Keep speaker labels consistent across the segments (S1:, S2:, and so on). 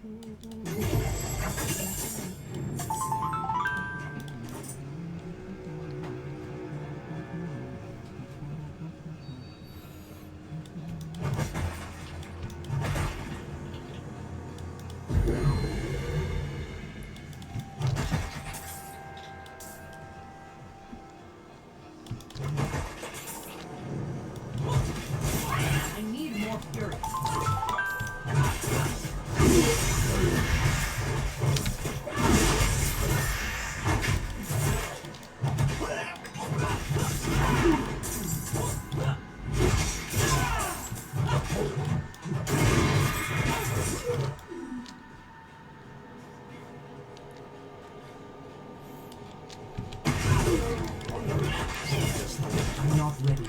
S1: I'm not ready.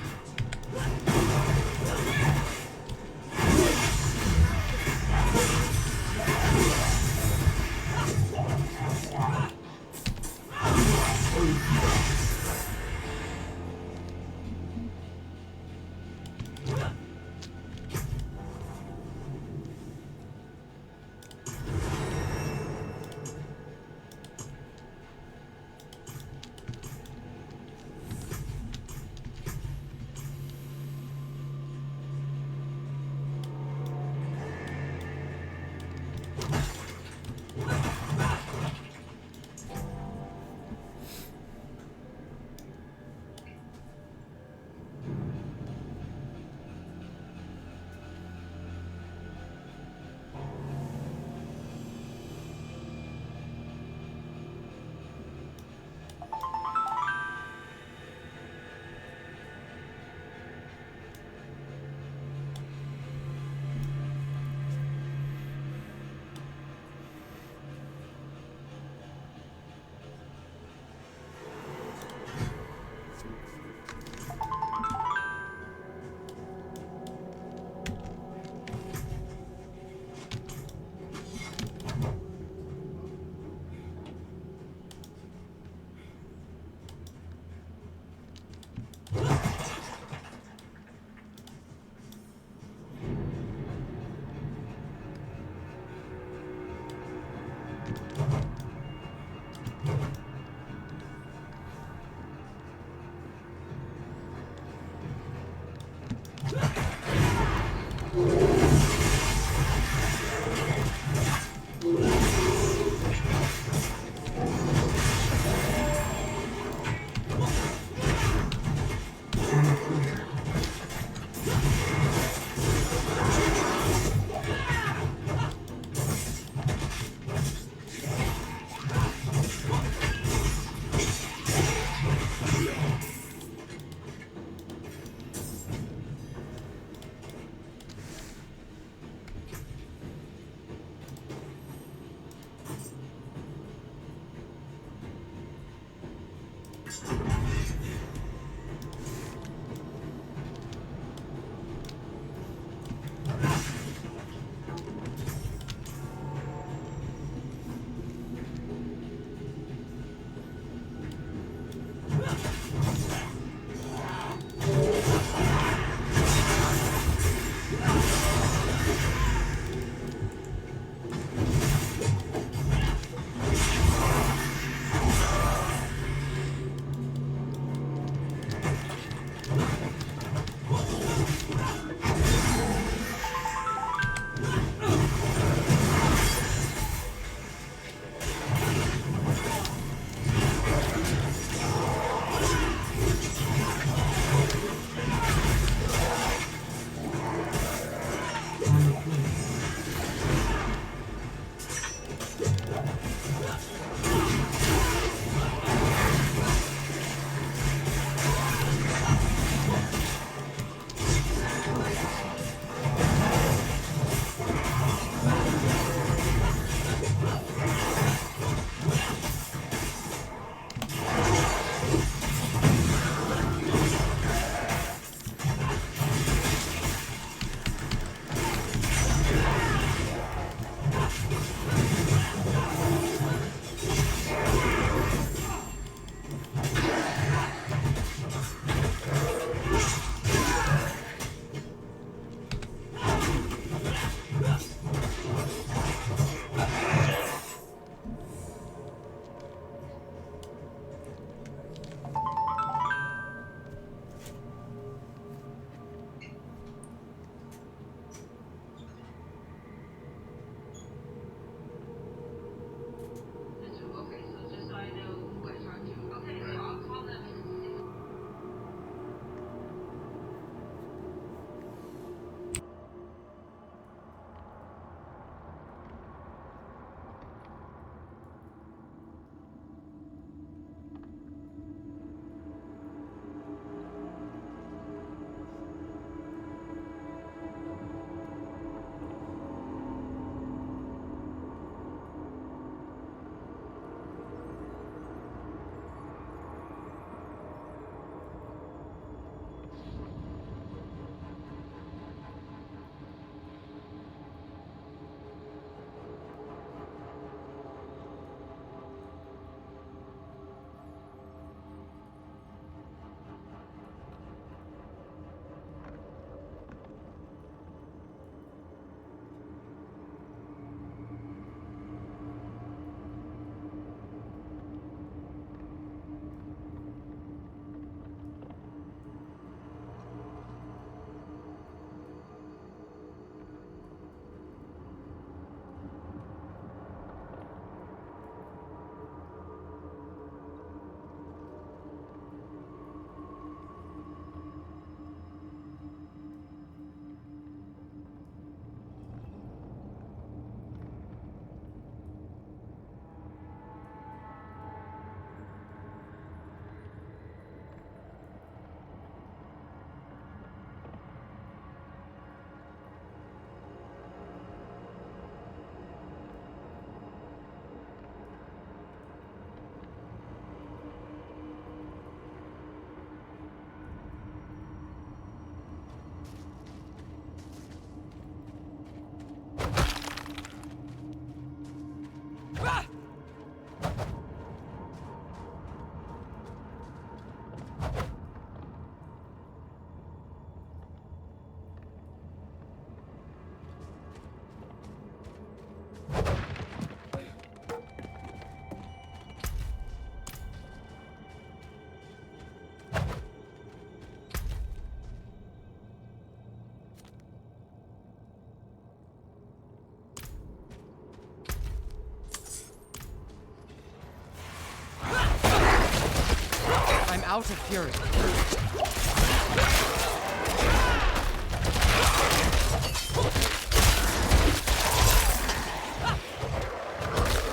S2: out of fury.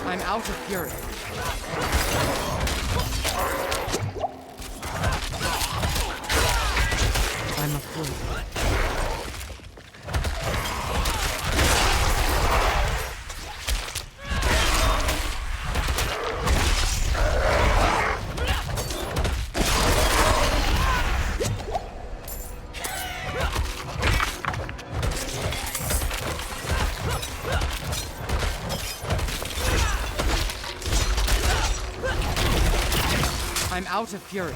S2: I'm out of fury. I'm a fool. I'm out of fury.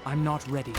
S2: I'm not ready.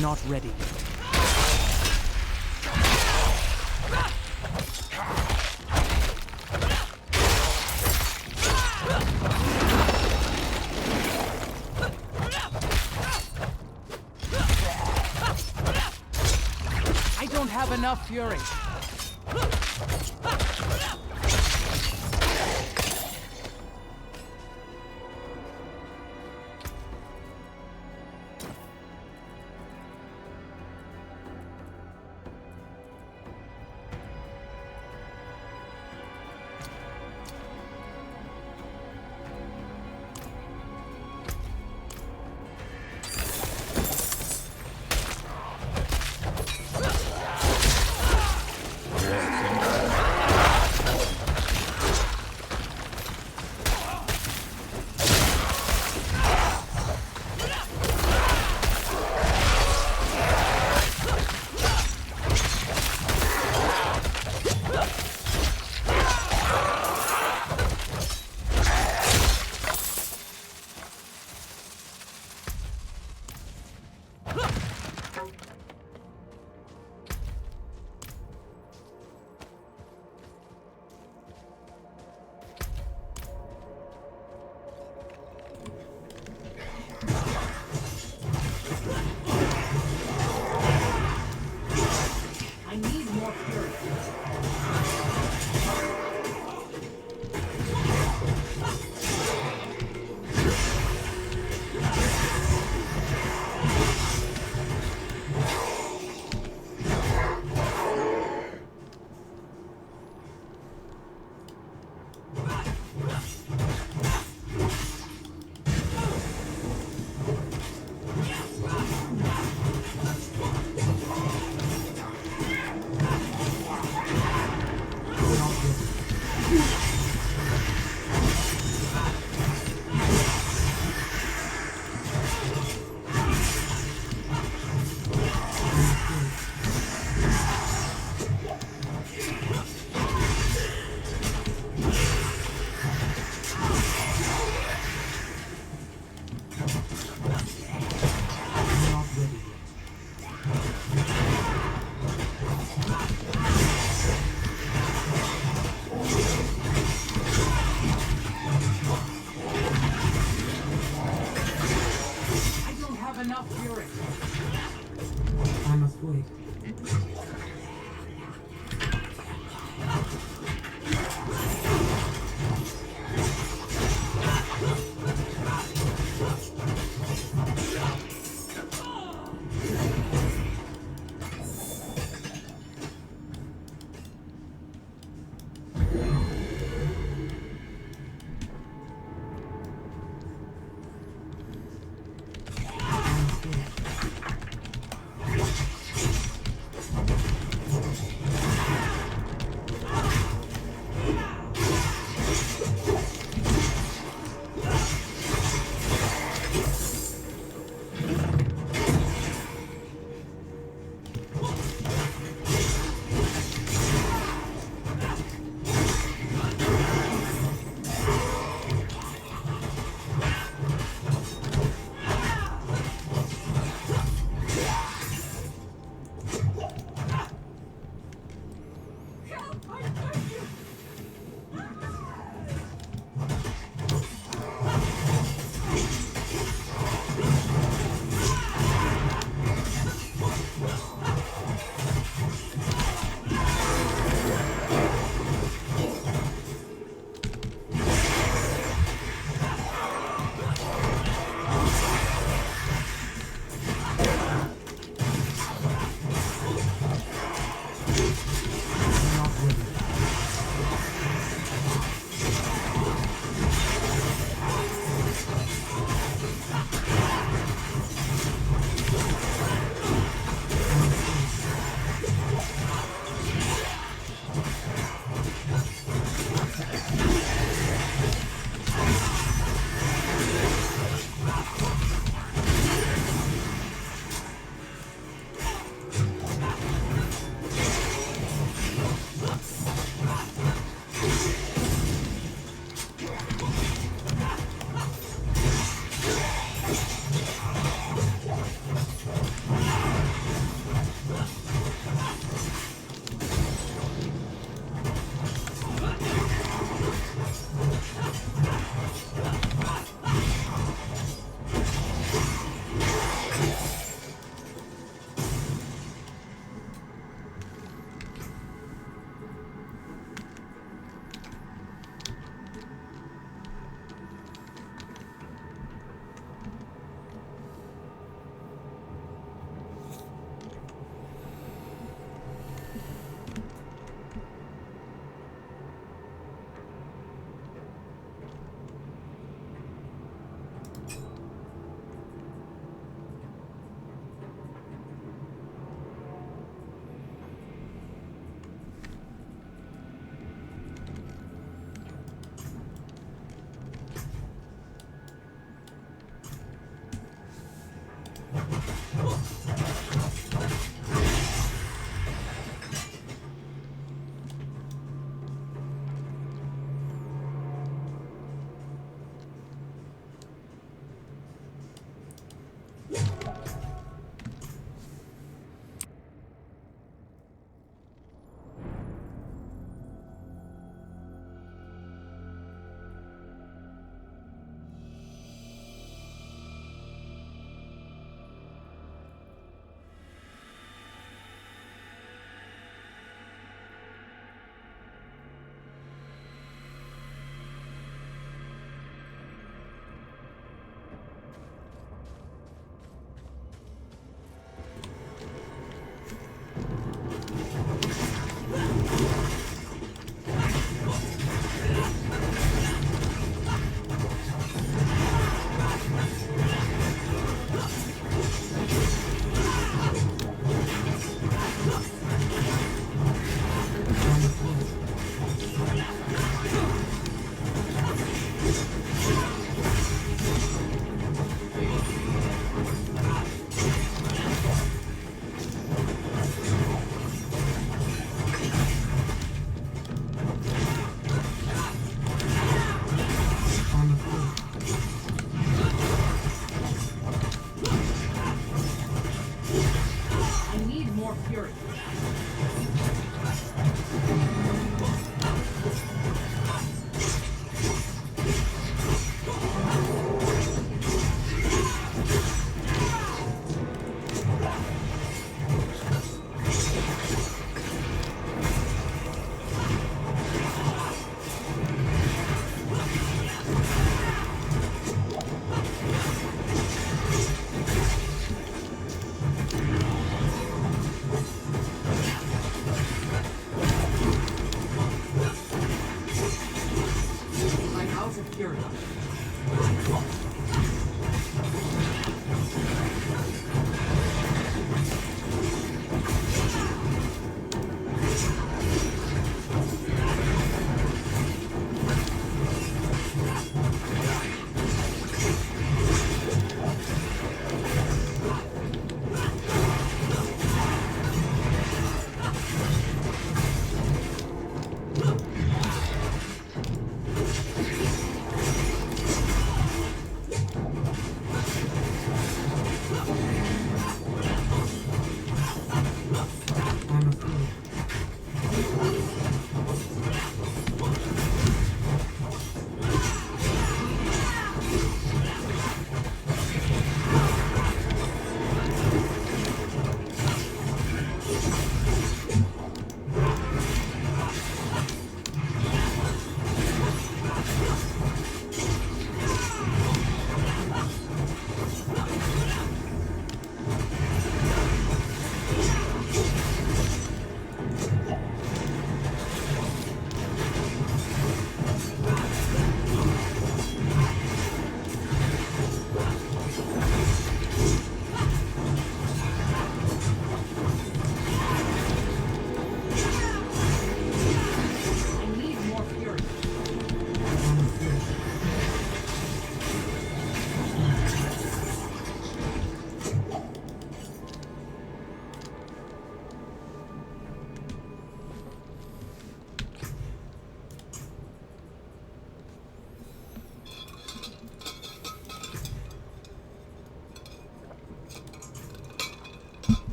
S2: Not ready. I don't have enough fury. enough fury.
S1: I must wait.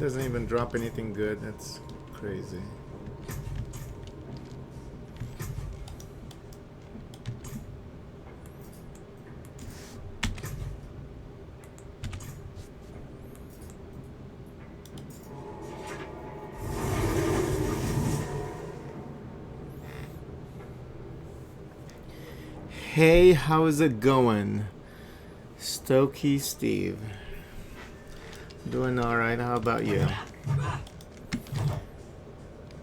S3: Doesn't even drop anything good. That's crazy. Hey, how's it going? Stokey Steve. Doing alright, how about you?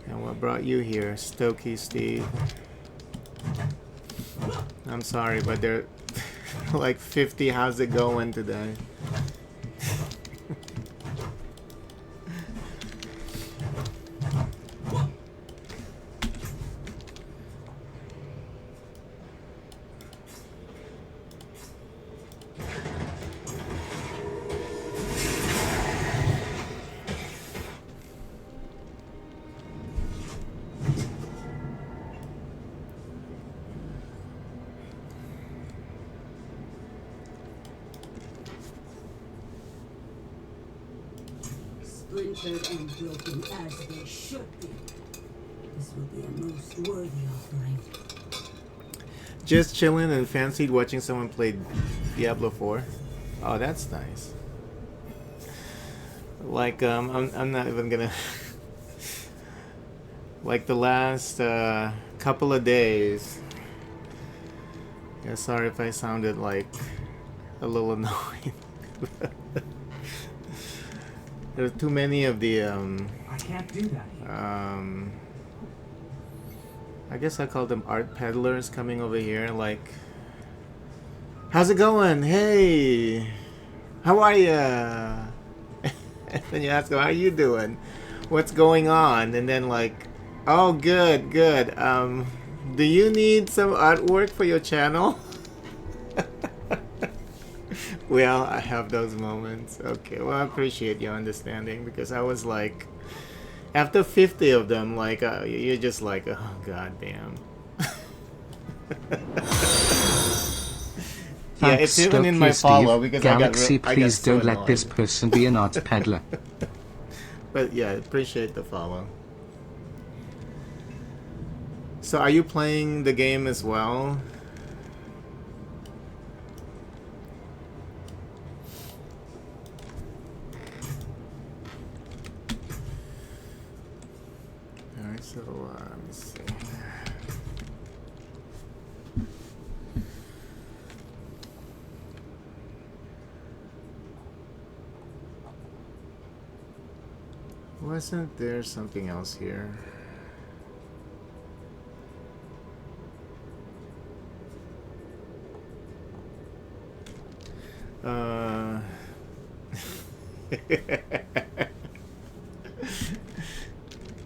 S3: And what brought you here, Stokey Steve? I'm sorry, but there are like 50 how's it going today.
S4: Splintered and broken as they should be. This will be a most worthy offering.
S3: Just chilling and fancied watching someone play Diablo IV. Oh, that's nice. Like, I'm not even gonna... like the last couple of days. Yeah, sorry if I sounded like a little annoying. There's too many of the
S1: I can't do that here.
S3: I guess I call them art peddlers coming over here like, how's it going? Hey, how are ya? And then you ask them, how are you doing? What's going on? And then like, oh good, good. Do you need some artwork for your channel? Well, I have those moments. Okay, well, I appreciate your understanding because I was like, after 50 of them, like, you're just like, oh, goddamn. Yeah, it's even in my follow because
S5: Galaxy,
S3: I got
S5: please
S3: so
S5: don't let
S3: annoyed.
S5: this person be an art peddler.
S3: But yeah, I appreciate the follow. So are you playing the game as well? Alright, so let me see. Wasn't there something else here?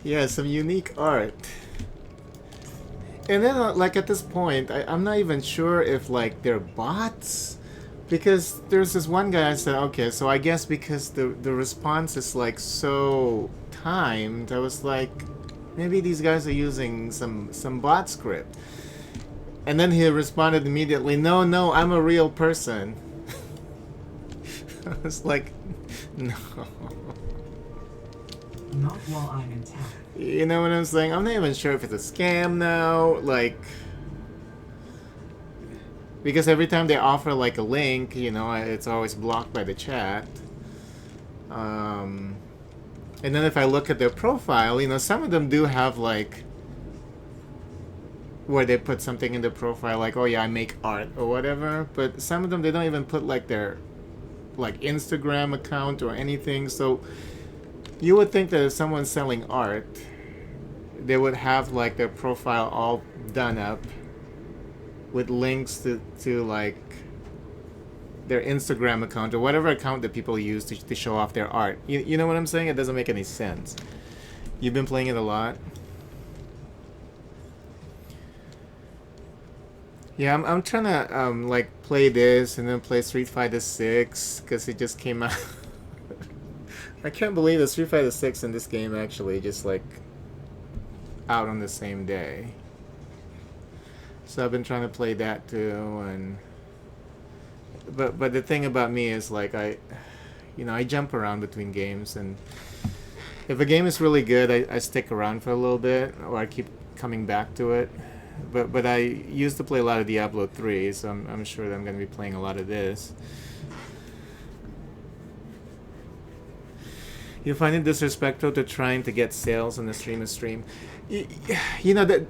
S3: Yeah, some unique art. And then, like, at this point, I'm not even sure if, like, they're bots. Because there's this one guy I said, okay, so I guess because the response is, like, so timed, I was like, maybe these guys are using some bot script. And then he responded immediately, no, I'm a real person. I was like, no.
S1: Not while I'm in town.
S3: You know what I'm saying? I'm not even sure if it's a scam now, like... Because every time they offer, like, a link, you know, it's always blocked by the chat. And then if I look at their profile, you know, some of them do have, like... where they put something in the profile, like, oh yeah, I make art, or whatever. But some of them, they don't even put, like, their... like, Instagram account or anything, so... You would think that if someone's selling art, they would have like their profile all done up with links to like their Instagram account or whatever account that people use to show off their art. You know what I'm saying? It doesn't make any sense. You've been playing it a lot? Yeah, I'm trying to like play this and then play Street Fighter 6 because it just came out. I can't believe that Street Fighter 6 and this game actually just like out on the same day. So I've been trying to play that too, and but the thing about me is like I jump around between games, and If a game is really good, I stick around for a little bit, or I keep coming back to it. But I used to play a lot of Diablo 3, so I'm sure that I'm going to be playing a lot of this. You find it disrespectful to trying to get sales on the stream? You know that.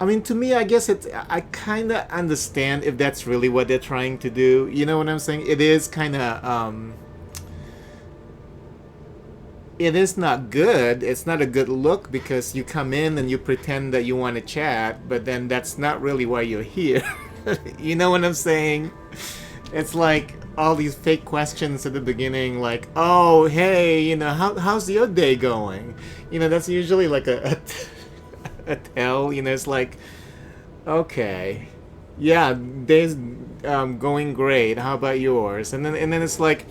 S3: I mean, to me, I guess I kind of understand if that's really what they're trying to do. You know what I'm saying? It is kind of. It is not good. It's not a good look because you come in and you pretend that you want to chat, but then that's not really why you're here. You know what I'm saying? It's like all these fake questions at the beginning, like, "Oh, hey, you know, how's your day going?" You know, that's usually like a tell. You know, it's like, okay, yeah, day's going great. How about yours? And then it's like,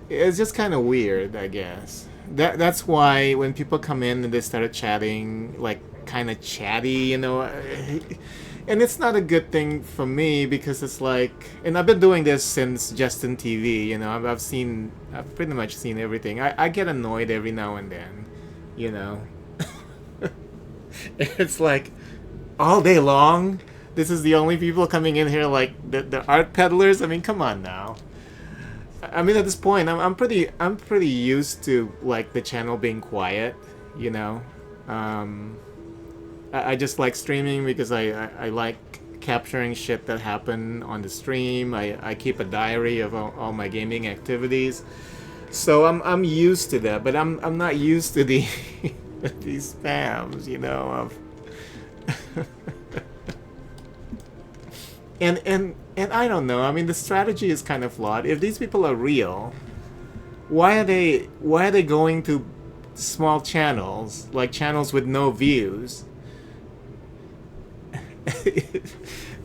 S3: it's just kind of weird, I guess. That's why when people come in and they start chatting, like kind of chatty, you know, and it's not a good thing for me because it's like, and I've been doing this since Justin TV, you know, I've pretty much seen everything. I get annoyed every now and then, you know. It's like all day long. This is the only people coming in here, like the art peddlers. I mean, come on now. I mean, at this point, I'm pretty used to like the channel being quiet, you know. I just like streaming because I like capturing shit that happened on the stream. I keep a diary of all my gaming activities, so I'm used to that. But I'm not used to the these spams, you know. Of And I don't know. I mean, the strategy is kind of flawed. If these people are real, why are they going to small channels, like channels with no views?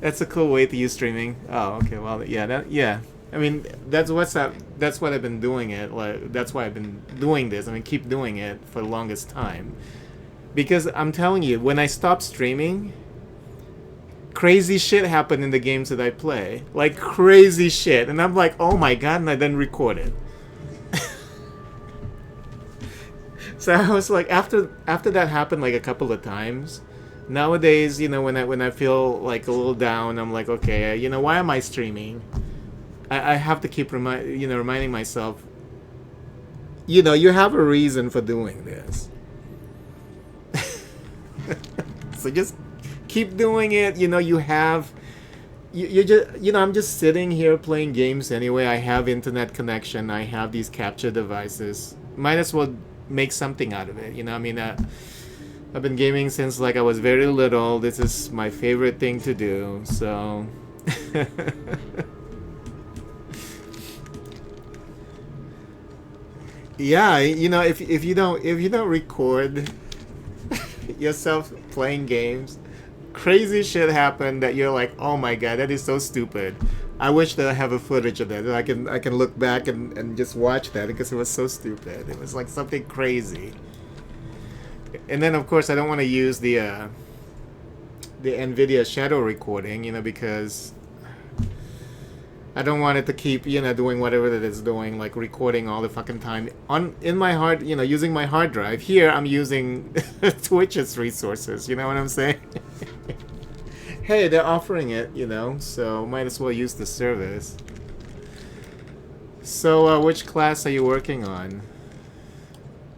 S3: That's a cool way to use streaming. Oh, okay. Well, yeah. I mean, that's what I've been doing it. Like, that's why I've been doing this. I mean, keep doing it for the longest time. Because I'm telling you, when I stopped streaming, crazy shit happened in the games that I play. Like, crazy shit. And I'm like, oh my god, and I then record it. So I was like, after that happened like a couple of times, nowadays, you know, when I feel like a little down, I'm like, okay, you know, why am I streaming? I have to keep reminding myself, you know, you have a reason for doing this. So just keep doing it. You know, you just, you know, I'm just sitting here playing games anyway. I have internet connection. I have these capture devices. Might as well make something out of it. You know, I mean, I've been gaming since like I was very little. This is my favorite thing to do. So. Yeah, you know, if you don't record yourself playing games, crazy shit happened that you're like, oh my god, that is so stupid. I wish that I have a footage of that. I can look back and just watch that because it was so stupid. It was like something crazy. And then of course I don't want to use the NVIDIA shadow recording, you know, because I don't want it to keep, you know, doing whatever that it's doing, like recording all the fucking time in my hard, you know, using my hard drive. Here I'm using Twitch's resources. You know what I'm saying? Hey, they're offering it, you know, so might as well use the service. So, which class are you working on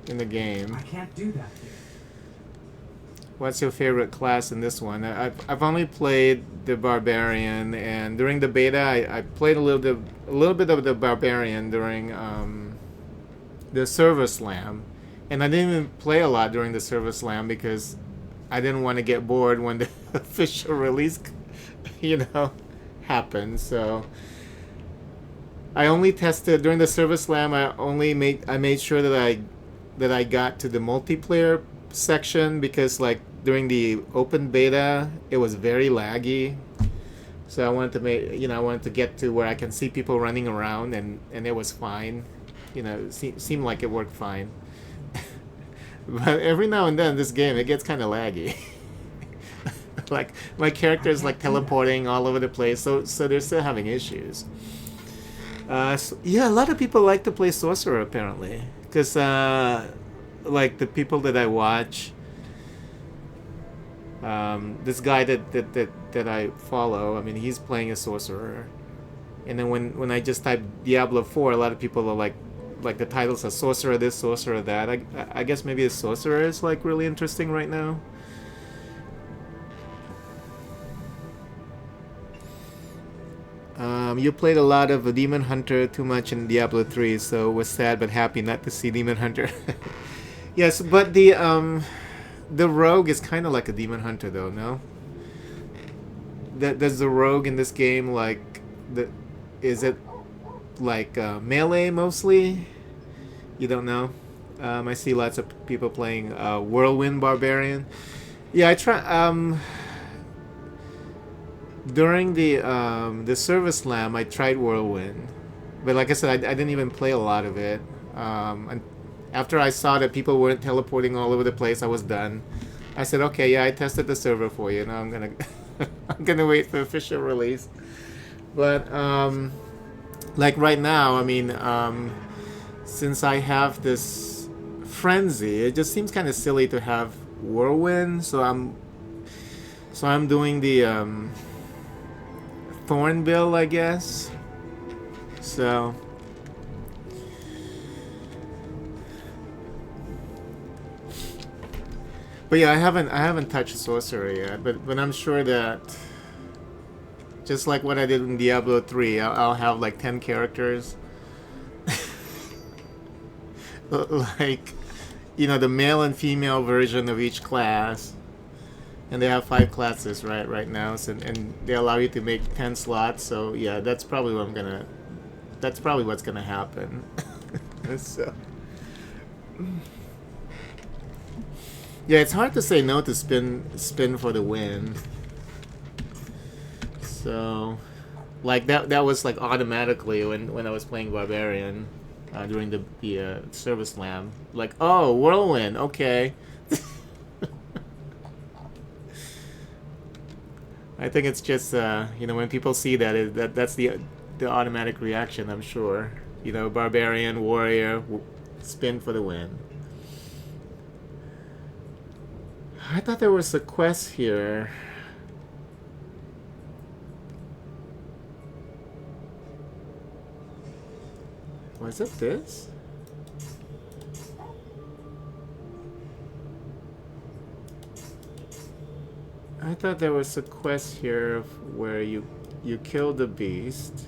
S3: in the game?
S1: I can't do that here.
S3: What's your favorite class in this one? I've only played the Barbarian, and during the beta, I played a little bit of the Barbarian during the Server Slam, and I didn't even play a lot during the Server Slam because I didn't want to get bored when the official release, you know, happened. So I only tested during the Server Slam. I made sure that I got to the multiplayer section because like during the open beta it was very laggy, so I wanted to get to where I can see people running around, and it was fine, you know, it seemed like it worked fine. But every now and then this game, it gets kind of laggy. Like my character is like teleporting all over the place, so they're still having issues. Yeah, a lot of people like to play sorcerer apparently, because like the people that I watch, this guy that I follow, I mean, he's playing a sorcerer, and then when I just type Diablo 4, a lot of people are like the titles are sorcerer this, sorcerer that. I guess maybe a sorcerer is like really interesting right now. You played a lot of Demon Hunter too much in Diablo 3, so was sad but happy not to see Demon Hunter. Yes, but the rogue is kind of like a Demon Hunter though, no? Does the rogue in this game is it like melee mostly? You don't know? I see lots of people playing Whirlwind Barbarian. Yeah, I try. During the Service Slam, I tried Whirlwind, but like I said, I didn't even play a lot of it. And after I saw that people weren't teleporting all over the place, I was done. I said, okay, yeah, I tested the server for you. Now I'm gonna I'm gonna wait for official release. But like right now, I mean, since I have this frenzy, it just seems kind of silly to have Whirlwind. So I'm doing the Thorn Bill, I guess. So but yeah, I haven't touched sorcerer yet, but I'm sure that just like what I did in Diablo 3, I'll have like 10 characters. Like, you know, the male and female version of each class. And they have 5 classes right now, so, and they allow you to make 10 slots. So yeah, that's probably what's gonna happen. So yeah, it's hard to say no to spin for the win. So like that was like automatically when I was playing Barbarian during the Service Slam. Like, oh, Whirlwind, okay. I think it's just you know, when people see that's the automatic reaction, I'm sure. You know, Barbarian, Warrior, spin for the win. I thought there was a quest here. Was it this? I thought there was a quest here where you kill the beast.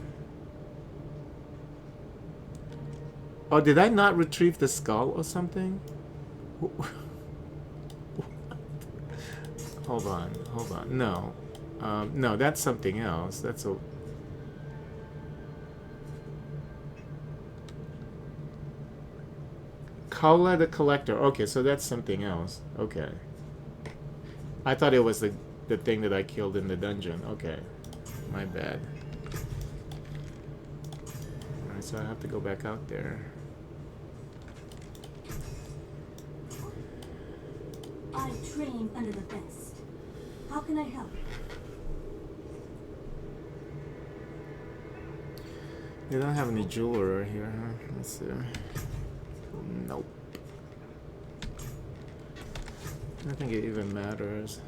S3: Oh, did I not retrieve the skull or something? Hold on. No. No, that's something else. That's a... Kaula the Collector. Okay, so that's something else. Okay. I thought it was the thing that I killed in the dungeon. Okay. My bad. Alright, so I have to go back out there.
S4: I train under the best. How can I help?
S3: They don't have any jeweler here, huh? Let's see. Nope. I don't think it even matters.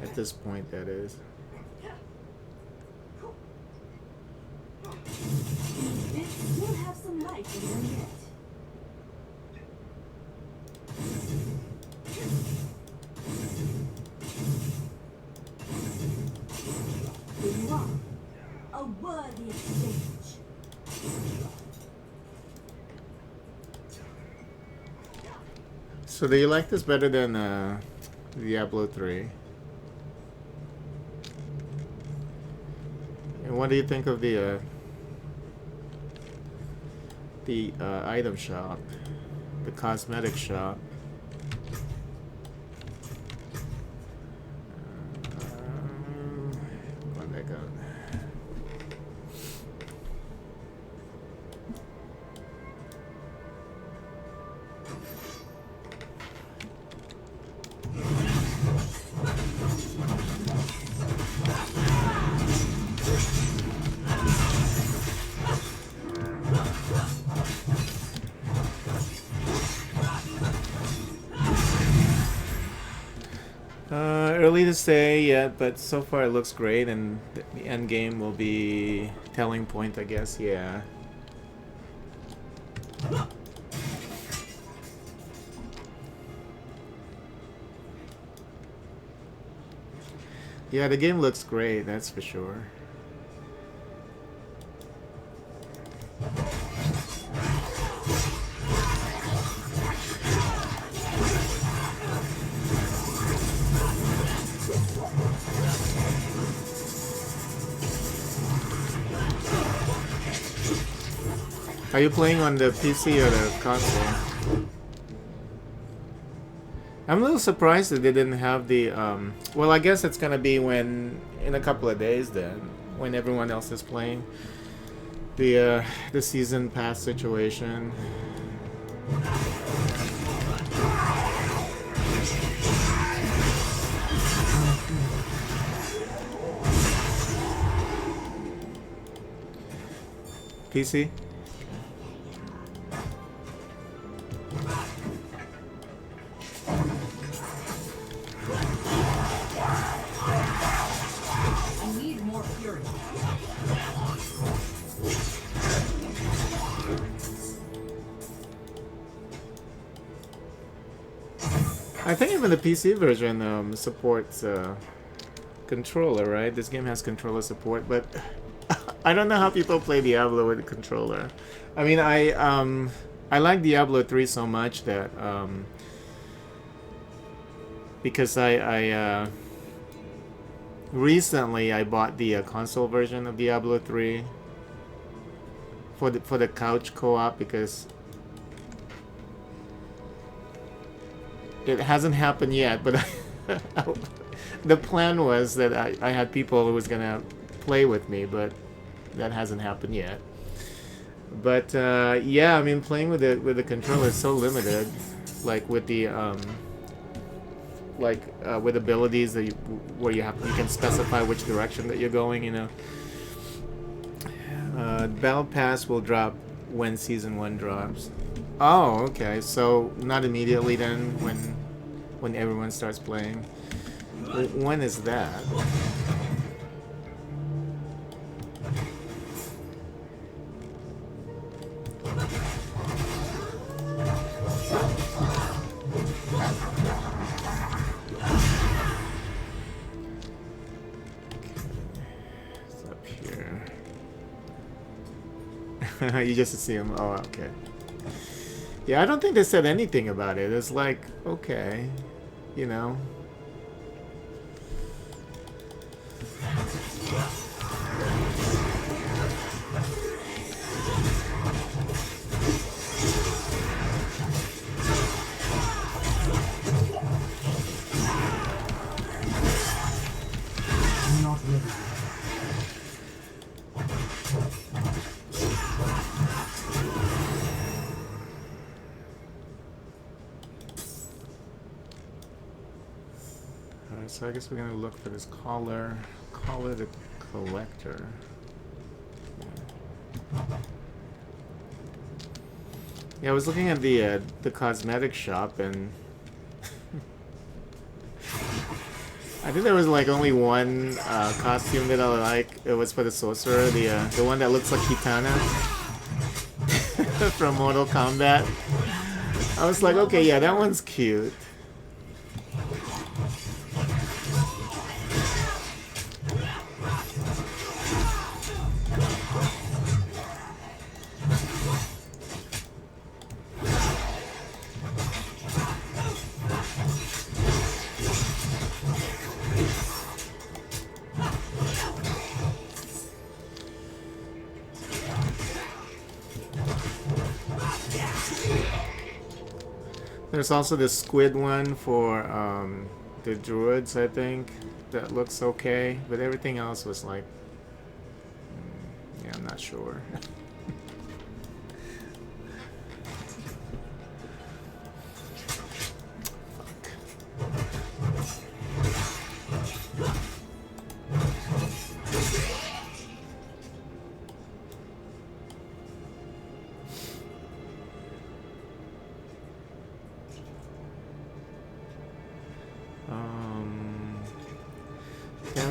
S3: At this point, that is.
S4: We'll have some light in there yet. Here you are. A worthy exchange.
S3: So do you like this better than Diablo 3? And what do you think of the item shop, the cosmetic shop? Where'd that go? early to say yet, but so far it looks great, and the end game will be telling point, I guess. Yeah. Yeah, the game looks great, that's for sure. Are you playing on the PC or the console? I'm a little surprised that they didn't have the, well, I guess it's gonna be when, in a couple of days then, when everyone else is playing. The season pass situation. PC?
S2: I need more fury.
S3: I think even the PC version supports controller, right? This game has controller support, but I don't know how people play Diablo with a controller. I mean, I like Diablo 3 so much that because I recently I bought the console version of Diablo 3 for the couch co-op, because it hasn't happened yet, but the plan was that I had people who was gonna play with me, but that hasn't happened yet. But yeah, I mean, playing with the controller is so limited, like with the with abilities that where you can specify which direction that you're going. You know, Battle Pass will drop when Season 1 drops. Oh, okay. So not immediately then, when everyone starts playing. When is that? It's up here. You just see him. Oh, okay. Yeah, I don't think they said anything about it. It's like, okay, you know.
S1: I'm not ready.
S3: Alright, so I guess we're gonna look for this collar the collector. Yeah, I was looking at the cosmetic shop, and I think there was like only one costume that I like. It was for the sorcerer, the one that looks like Kitana from Mortal Kombat. I was like, okay, yeah, that one's cute. There's also the squid one for the druids, I think, that looks okay, but everything else was like, yeah, I'm not sure.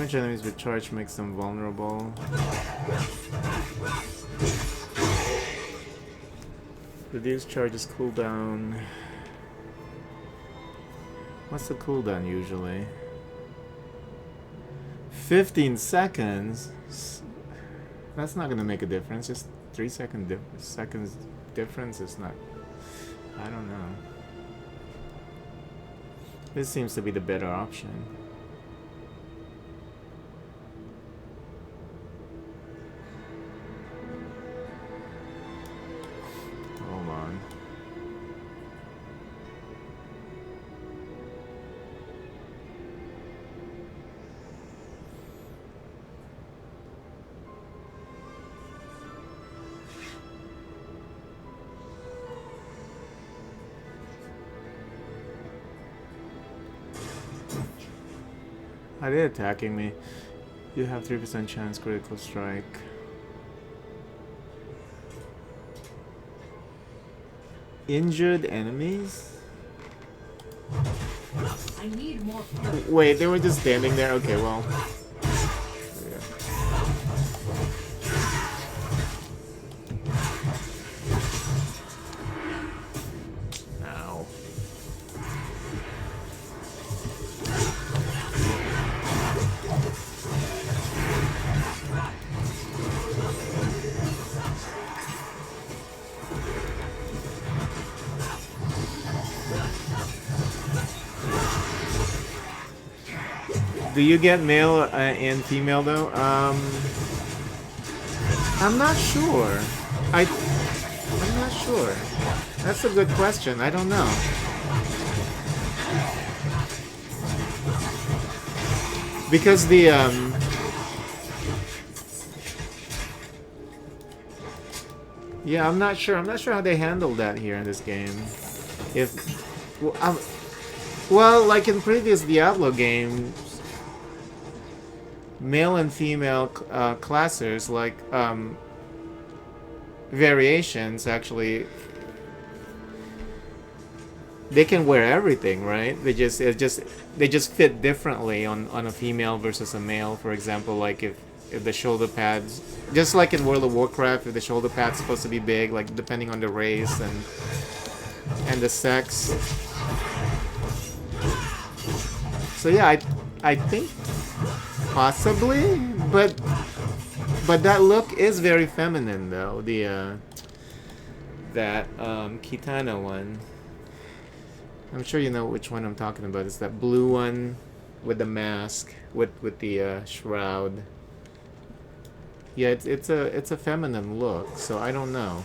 S3: Damage enemies with charge makes them vulnerable. Reduce charges cooldown. What's the cooldown usually? 15 seconds? That's not gonna make a difference. Just 3 seconds difference is not... I don't know. This seems to be the better option. Hold on. Are they attacking me? You have 3% chance critical strike. Injured enemies?
S2: I need more fury.
S3: Wait, they were just standing there? Okay, well. Yeah. Ow. Do you get male and female though? I'm not sure. I'm not sure. That's a good question. I don't know. Because the yeah, I'm not sure. I'm not sure how they handled that here in this game. If well, like in previous Diablo games, male and female classes, like variations, actually, they can wear everything, right? They just fit differently on a female versus a male. For example, like if the shoulder pads, just like in World of Warcraft, if the shoulder pad's supposed to be big, like depending on the race and the sex. So yeah, I think possibly, but that look is very feminine though. The that Kitana one. I'm sure you know which one I'm talking about. It's that blue one with the mask with the shroud. Yeah, it's a feminine look. So I don't know,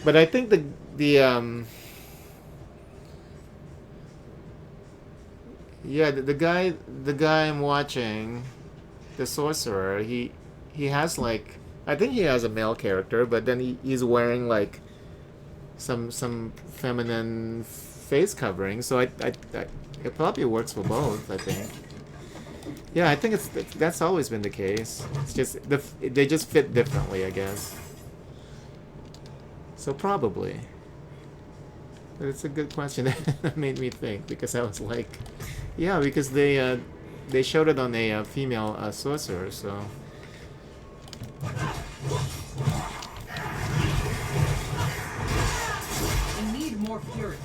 S3: but I think yeah, the guy I'm watching, the sorcerer, he has like, I think he has a male character, but then he's wearing like some feminine face covering, so I it probably works for both, I think. Yeah, I think that's always been the case. It's just they just fit differently, I guess. So probably. But it's a good question. That made me think, because I was like, yeah, because they showed it on a female sorcerer, so.
S2: I need more fury.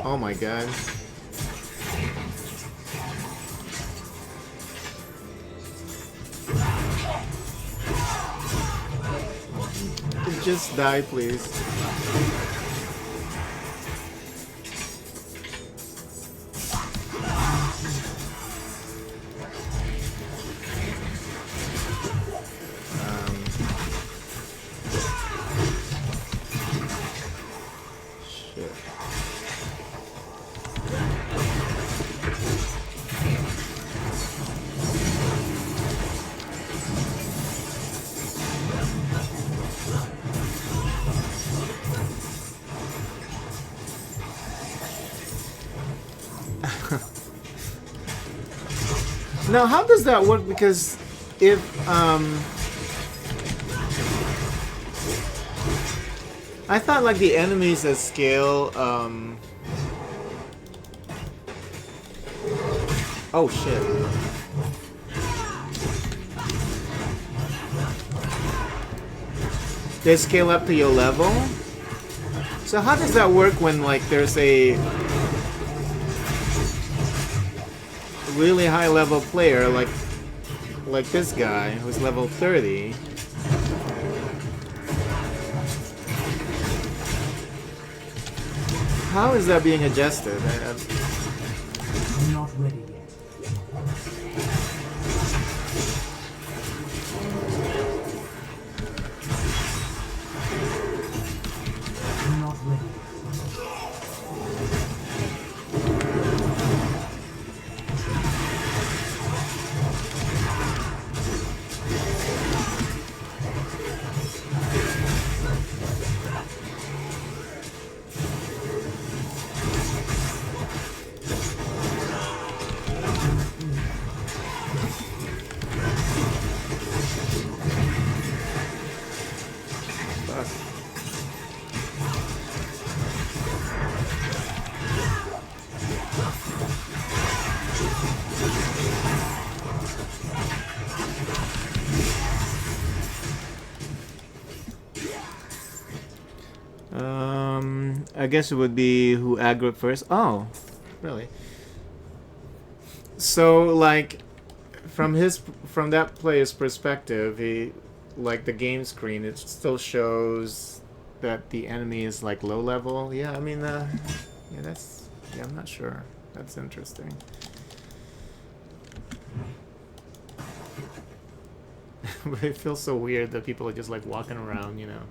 S3: Oh my god. Just die, please. Shit. Now, how does that work? Because if I thought like the enemies at scale oh shit. They scale up to your level? So how does that work when like there's a really high level player like this guy who's level 30? How is that being adjusted?
S1: I'm not ready yet. I'm not ready.
S3: I guess it would be who aggroed first. Oh, really? So like from that player's perspective, he like the game screen, it still shows that the enemy is like low level. Yeah, I mean yeah, I'm not sure. That's interesting. But it feels so weird that people are just like walking around, you know.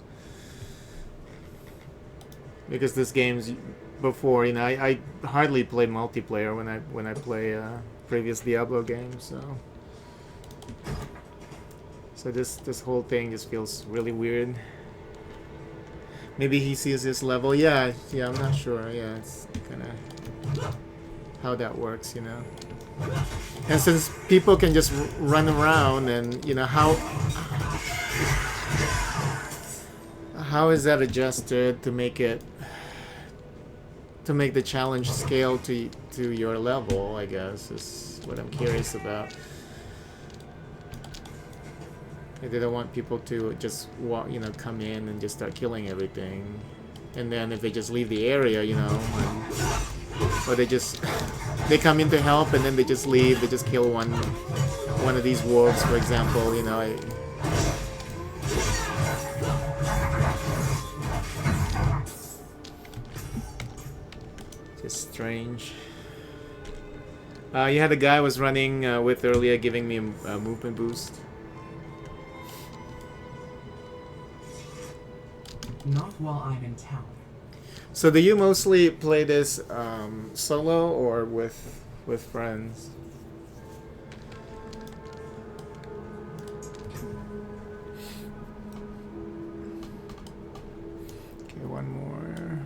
S3: Because this game's before, you know, I hardly play multiplayer when I play previous Diablo games, so this whole thing just feels really weird. Maybe he sees this level. Yeah, I'm not sure. Yeah, it's kind of how that works, you know. And since people can just run around, and you know how is that adjusted to make the challenge scale to your level, I guess, is what I'm curious about. They don't want people to just walk, you know, come in and just start killing everything. And then if they just leave the area, you know, or they come in to help and then they just leave, they just kill one of these wolves, for example, you know. Just strange. You had a guy I was running with earlier giving me a movement boost.
S1: Not while I'm in town.
S3: So do you mostly play this solo or with friends? Okay, one more.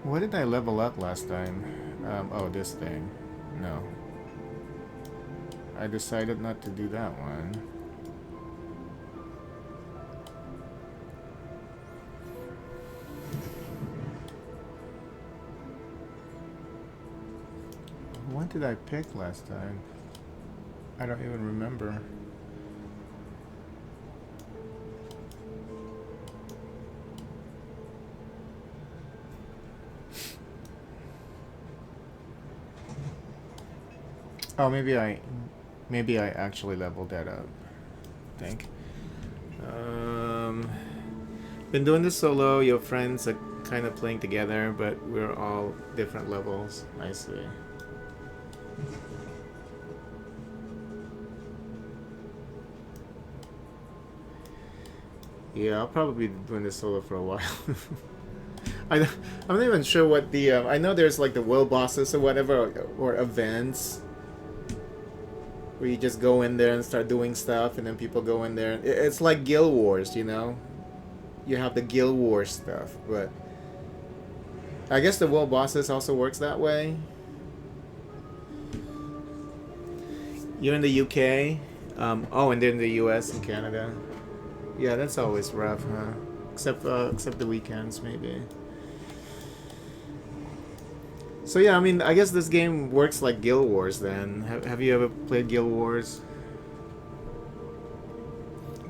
S3: What did I level up last time? Oh, this thing. No. I decided not to do that one. What did I pick last time? I don't even remember. Oh, maybe I actually leveled that up. I think. Been doing this solo. Your friends are kind of playing together, but we're all different levels. I see. Yeah, I'll probably be doing this solo for a while. I'm not even sure what the... I know there's like the world bosses or whatever, or events where you just go in there and start doing stuff, and then people go in there. It's like Guild Wars, you know? You have the Guild Wars stuff, but I guess the world bosses also works that way. You're in the UK? Oh, and then in the US and Canada. Yeah, that's always rough, huh? Except the weekends, maybe. So yeah, I mean, I guess this game works like Guild Wars then. Have you ever played Guild Wars?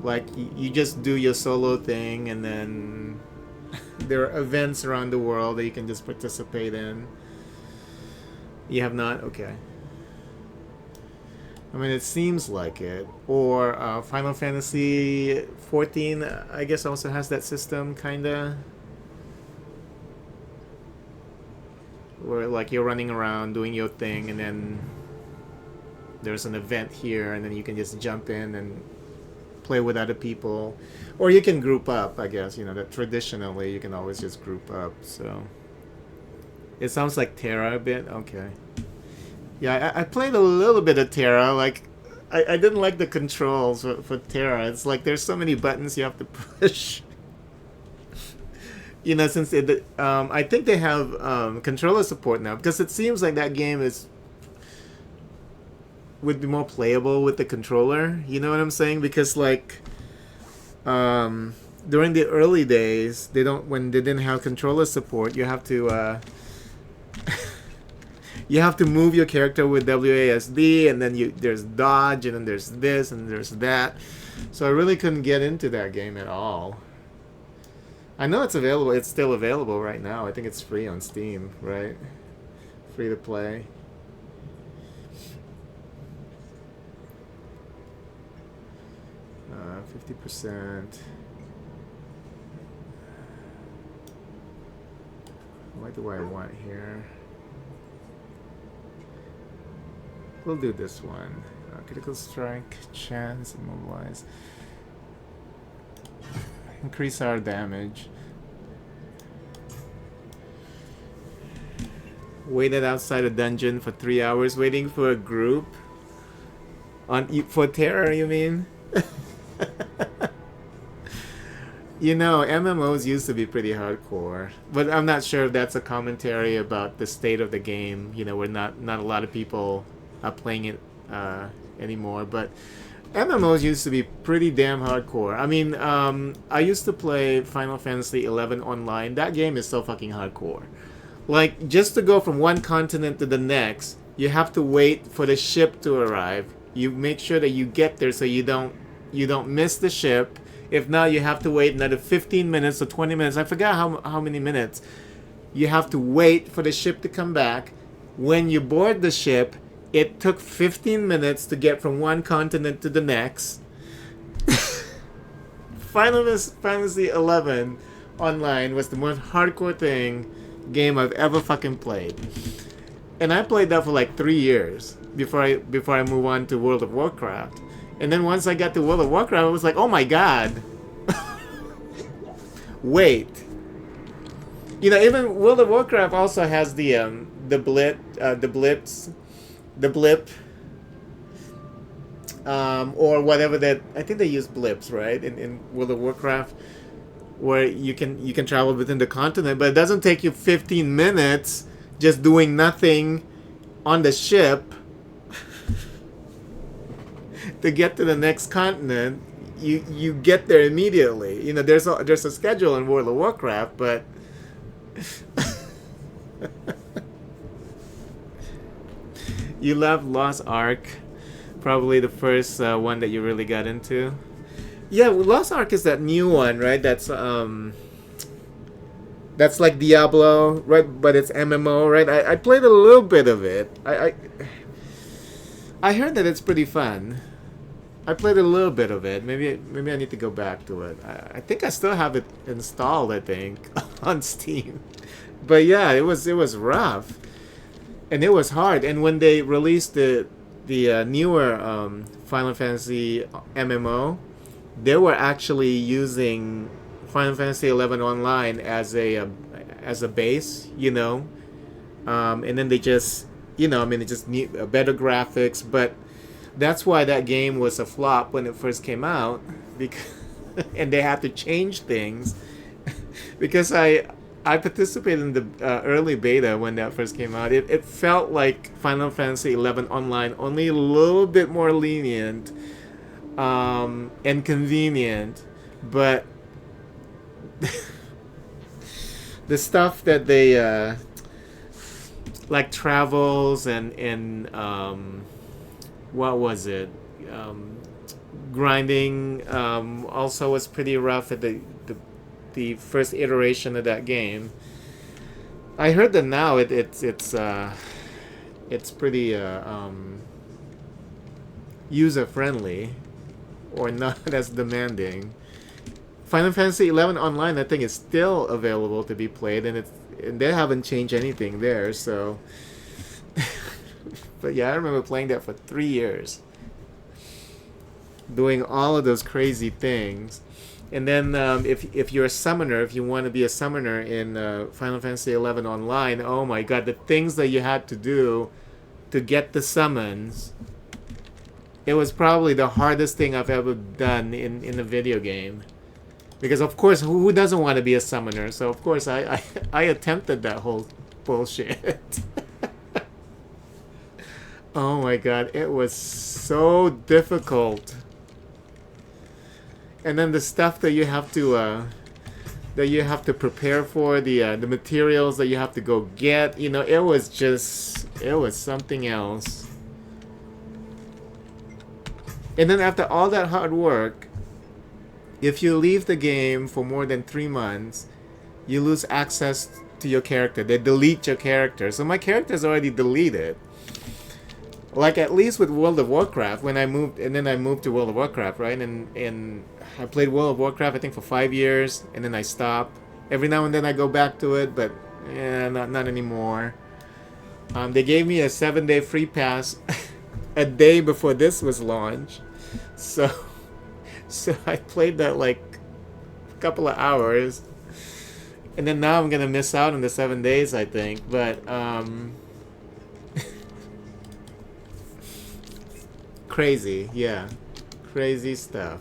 S3: Like, you just do your solo thing, and then there are events around the world that you can just participate in. You have not? Okay. I mean, it seems like it. Or Final Fantasy 14, I guess, also has that system, kinda. Where, like, you're running around doing your thing, and then there's an event here, and then you can just jump in and play with other people. Or you can group up, I guess. You know, that traditionally you can always just group up, so. It sounds like Terra a bit. Okay. Yeah, I played a little bit of Terra. Like, I didn't like the controls for Terra. It's like there's so many buttons you have to push. You know, since I think they have controller support now, because it seems like that game would be more playable with the controller. You know what I'm saying? Because like during the early days, when they didn't have controller support, you have to you have to move your character with WASD, and then there's dodge, and then there's this, and there's that. So I really couldn't get into that game at all. I know it's available. It's still available right now. I think it's free on Steam, right? Free to play. Uh, 50%. What do I want here? We'll do this one. Critical strike, chance, immobilize. Increase our damage. Waited outside a dungeon for 3 hours waiting for a group. For Terror, you mean? You know, MMOs used to be pretty hardcore, but I'm not sure if that's a commentary about the state of the game. You know, where not a lot of people are playing it anymore, but MMOs used to be pretty damn hardcore. I mean, I used to play Final Fantasy XI online. That game is so fucking hardcore. Like, just to go from one continent to the next, you have to wait for the ship to arrive. You make sure that you get there so you don't miss the ship. If not, you have to wait another 15 minutes or 20 minutes. I forgot how many minutes. You have to wait for the ship to come back. When you board the ship, it took 15 minutes to get from one continent to the next. Final Fantasy XI online was the most hardcore game I've ever fucking played. And I played that for like 3 years before I move on to World of Warcraft. And then once I got to World of Warcraft, I was like, oh my god. Wait. You know, even World of Warcraft also has the blip, or whatever that, I think they use blips, right, in World of Warcraft, where you can travel within the continent, but it doesn't take you 15 minutes just doing nothing on the ship to get to the next continent. You get there immediately. You know, there's a schedule in World of Warcraft, but you love Lost Ark, probably the first one that you really got into. Yeah, Lost Ark is that new one, right? That's like Diablo, right? But it's MMO, right? I played a little bit of it. I heard that it's pretty fun. I played a little bit of it. Maybe I need to go back to it. I think I still have it installed. I think on Steam. But yeah, it was rough, and it was hard. And when they released the newer Final Fantasy MMO, they were actually using Final Fantasy 11 Online as a base, you know, and then they just, you know, I mean, it just need better graphics, but that's why that game was a flop when it first came out, because and they had to change things because I participated in the early beta when that first came out. It felt like Final Fantasy 11 Online, only a little bit more lenient and convenient, but the stuff that they like travels and what was it, grinding also was pretty rough at the first iteration of that game. I heard that now it's pretty user friendly, or not as demanding. Final Fantasy 11 Online, I think, is still available to be played, and they haven't changed anything there. So, but yeah, I remember playing that for 3 years, doing all of those crazy things. And then if you're a summoner, if you want to be a summoner in Final Fantasy 11 Online, oh my god, the things that you had to do to get the summons, it was probably the hardest thing I've ever done in a video game. Because of course, who doesn't want to be a summoner? So of course I attempted that whole bullshit. Oh my god, it was so difficult. And then the stuff that you have to prepare for, the materials that you have to go get, you know, it was something else. And then after all that hard work, if you leave the game for more than 3 months, you lose access to your character. They delete your character. So my character's already deleted. Like, at least with World of Warcraft, when I moved to World of Warcraft, right? And I played World of Warcraft, I think, for 5 years, and then I stopped. Every now and then I go back to it, but not anymore. They gave me a 7-day free pass a day before this was launched. So I played that like a couple of hours. And then now I'm gonna miss out on the 7 days, I think. But crazy, yeah, crazy stuff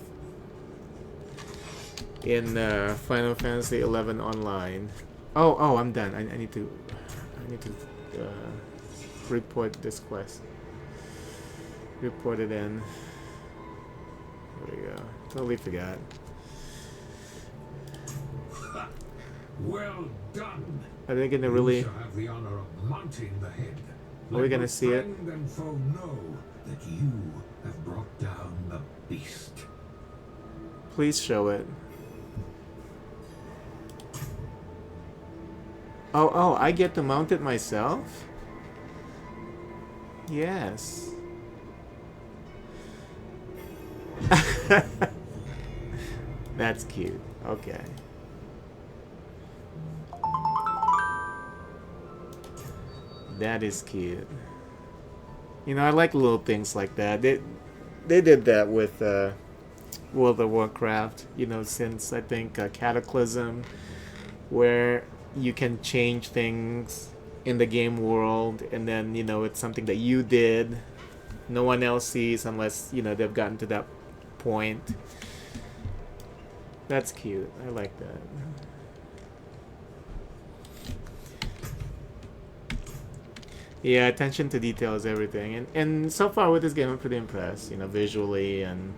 S3: in Final Fantasy 11 Online. Oh, I'm done. I need to report this quest. Report it in. There we go. Totally forgot.
S6: Well done.
S3: Are they gonna really?
S6: You shall have the honor of mounting the head.
S3: Are we gonna see it?
S6: Friend and foe know that you have brought down the beast.
S3: Please show it. Oh, I get to mount it myself? Yes. That's cute. Okay. That is cute. You know, I like little things like that. They did that with World of Warcraft, you know, since I think Cataclysm, where you can change things in the game world, and then, you know, it's something that you did, no one else sees unless, you know, they've gotten to that point. That's cute. I like that. Yeah, attention to detail is everything, and so far with this game I'm pretty impressed, you know, visually, and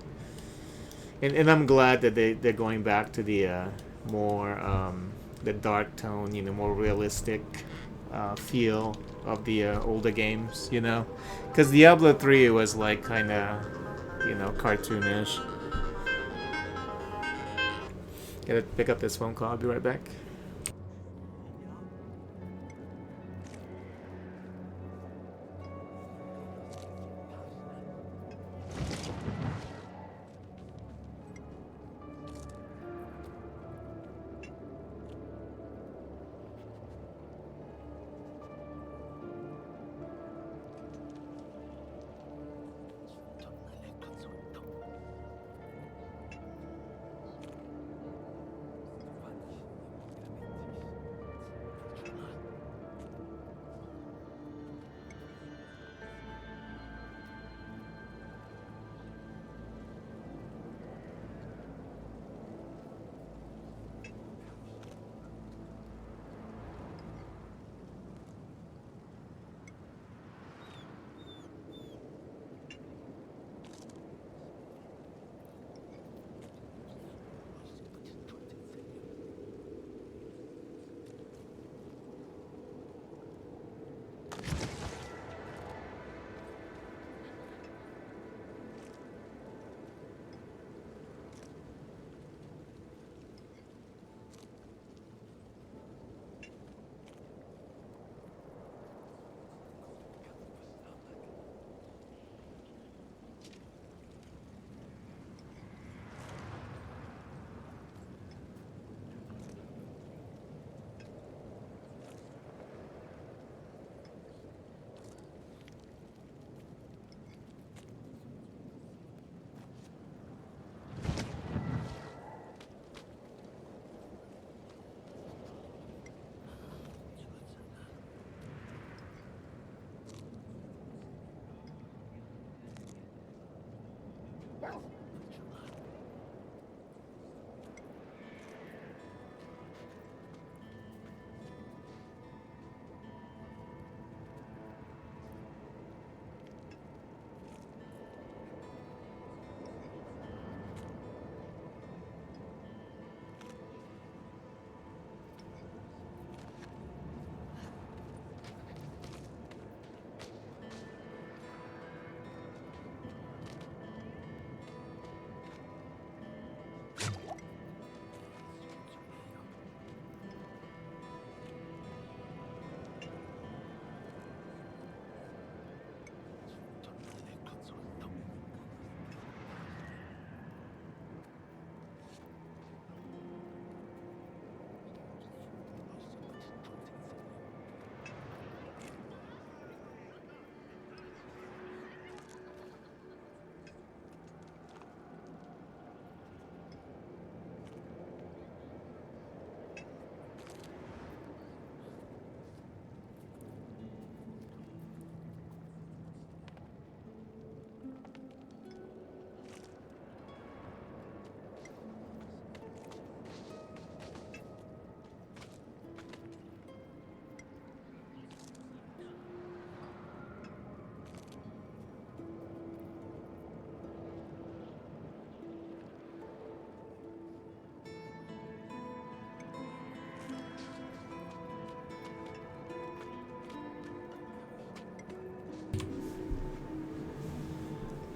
S3: I'm glad that they're going back to the more the dark tone, you know, more realistic feel of the older games, you know, because Diablo 3 was like kind of, you know, cartoonish. Gotta pick up this phone call. I'll be right back.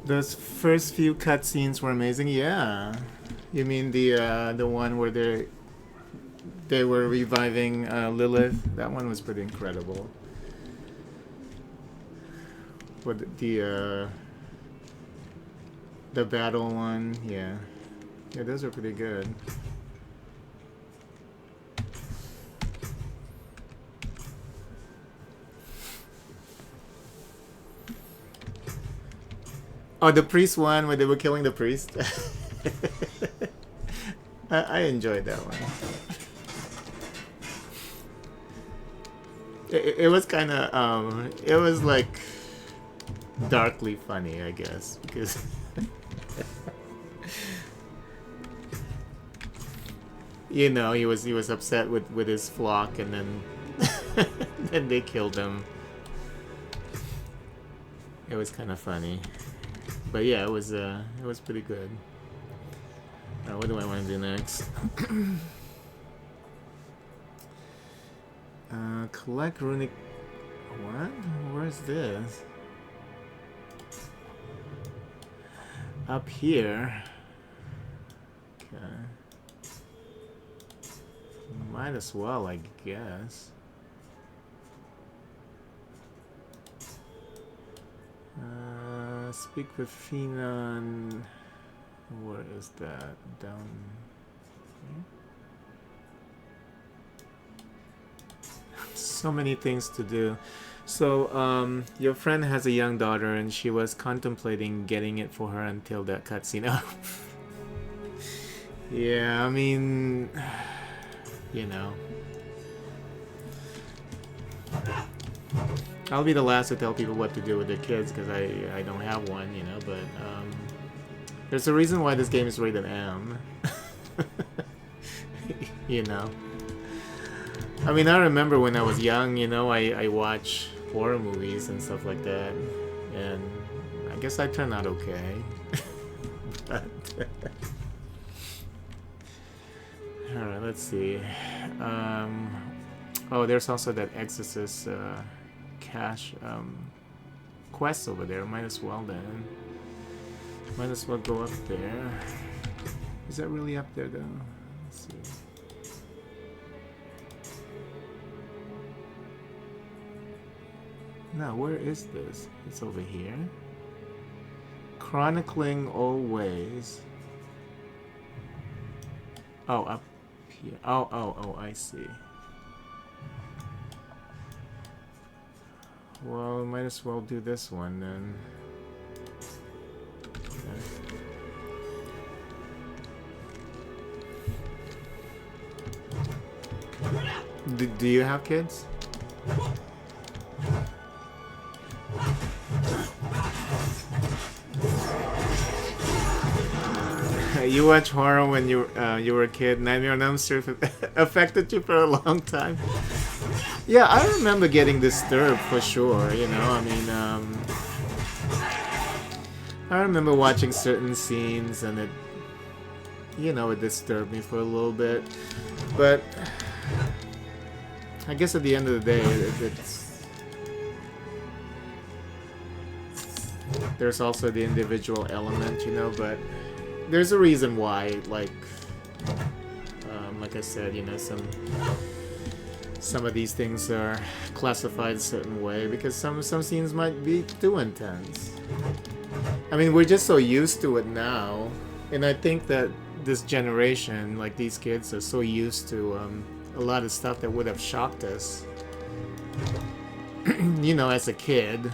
S3: Those first few cutscenes were amazing. Yeah, you mean the one where they were reviving Lilith? That one was pretty incredible. What the battle one? Yeah, yeah, those are pretty good. Oh, the priest one where they were killing the priest. I enjoyed that one. It was kind of it was like darkly funny, I guess, because you know he was upset with his flock, and then then they killed him. It was kind of funny. But yeah, it was pretty good. What do I want to do next? Collect runic. What? Where's this? Up here. Okay. Might as well, I guess. Speak with Finan. Where is that? Down here? So many things to do. So, your friend has a young daughter, and she was contemplating getting it for her until that cutscene. Yeah, I mean, you know. I'll be the last to tell people what to do with their kids because I don't have one, you know, but there's a reason why this game is rated M. You know. I mean, I remember when I was young, you know, I watched horror movies and stuff like that, and I guess I turned out okay. But alright, let's see. Oh, there's also that Exorcist cash quest over there. Might as well then. Might as well go up there. Is that really up there though? Let's see. No, where is this? It's over here. Chronicling Always. Oh, up here. Oh, I see. Well, might as well do this one then. Okay. Do you have kids? You watch horror when you were a kid. Nightmare on Elm Street affected you for a long time. Yeah, I remember getting disturbed for sure. You know, I mean, I remember watching certain scenes and it, you know, it disturbed me for a little bit. But I guess at the end of the day, there's also the individual element, you know, but there's a reason why, like I said, you know, some of these things are classified a certain way because some scenes might be too intense. I mean, we're just so used to it now, and I think that this generation, like these kids, are so used to a lot of stuff that would have shocked us, you know, as a kid.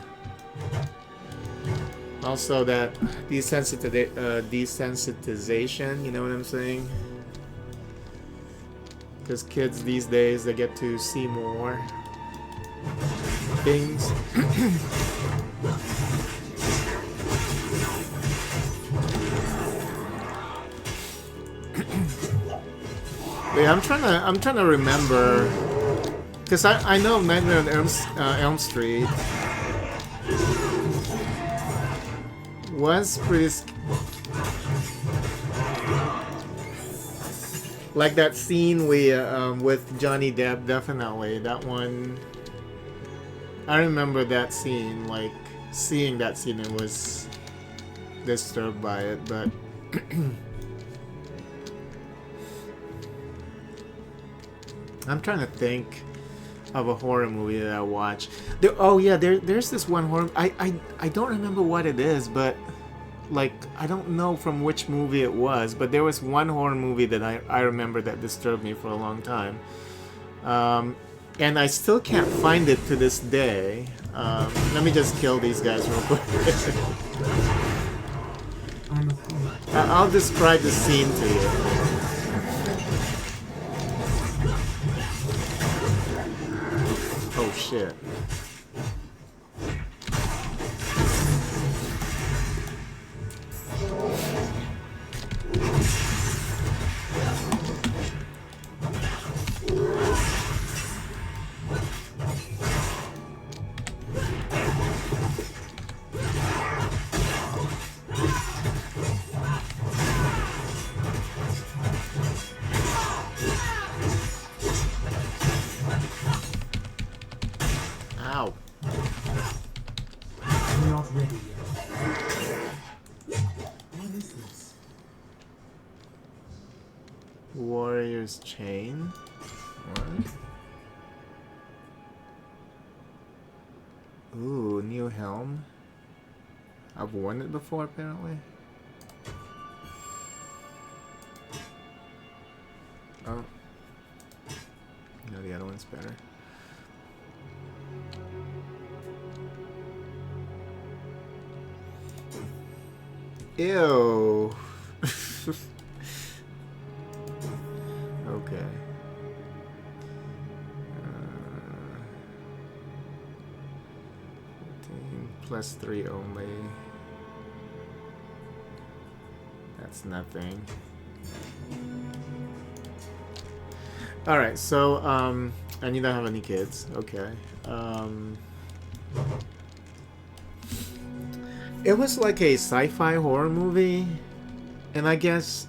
S3: Also, that desensitization, you know what I'm saying? Because kids these days, they get to see more things. Yeah, I'm trying to remember, because I know Nightmare on Elm Street was pretty like that scene with Johnny Depp. Definitely that one. I remember that scene, like seeing that scene, and was disturbed by it, but I'm trying to think of a horror movie that I watched. There's this one horror. I don't remember what it is, but like I don't know from which movie it was. But there was one horror movie that I remember that disturbed me for a long time, and I still can't find it to this day. Let me just kill these guys real quick. I'll describe the scene to you. Oh shit. Ow.
S1: I'm not ready yet. What is this?
S3: Warrior's Chain? What? Ooh, new helm. I've worn it before, apparently. Oh. No, the other one's better. Ew. Okay. +3 only. That's nothing. Alright, so, and you don't have any kids. Okay. It was like a sci-fi horror movie, and I guess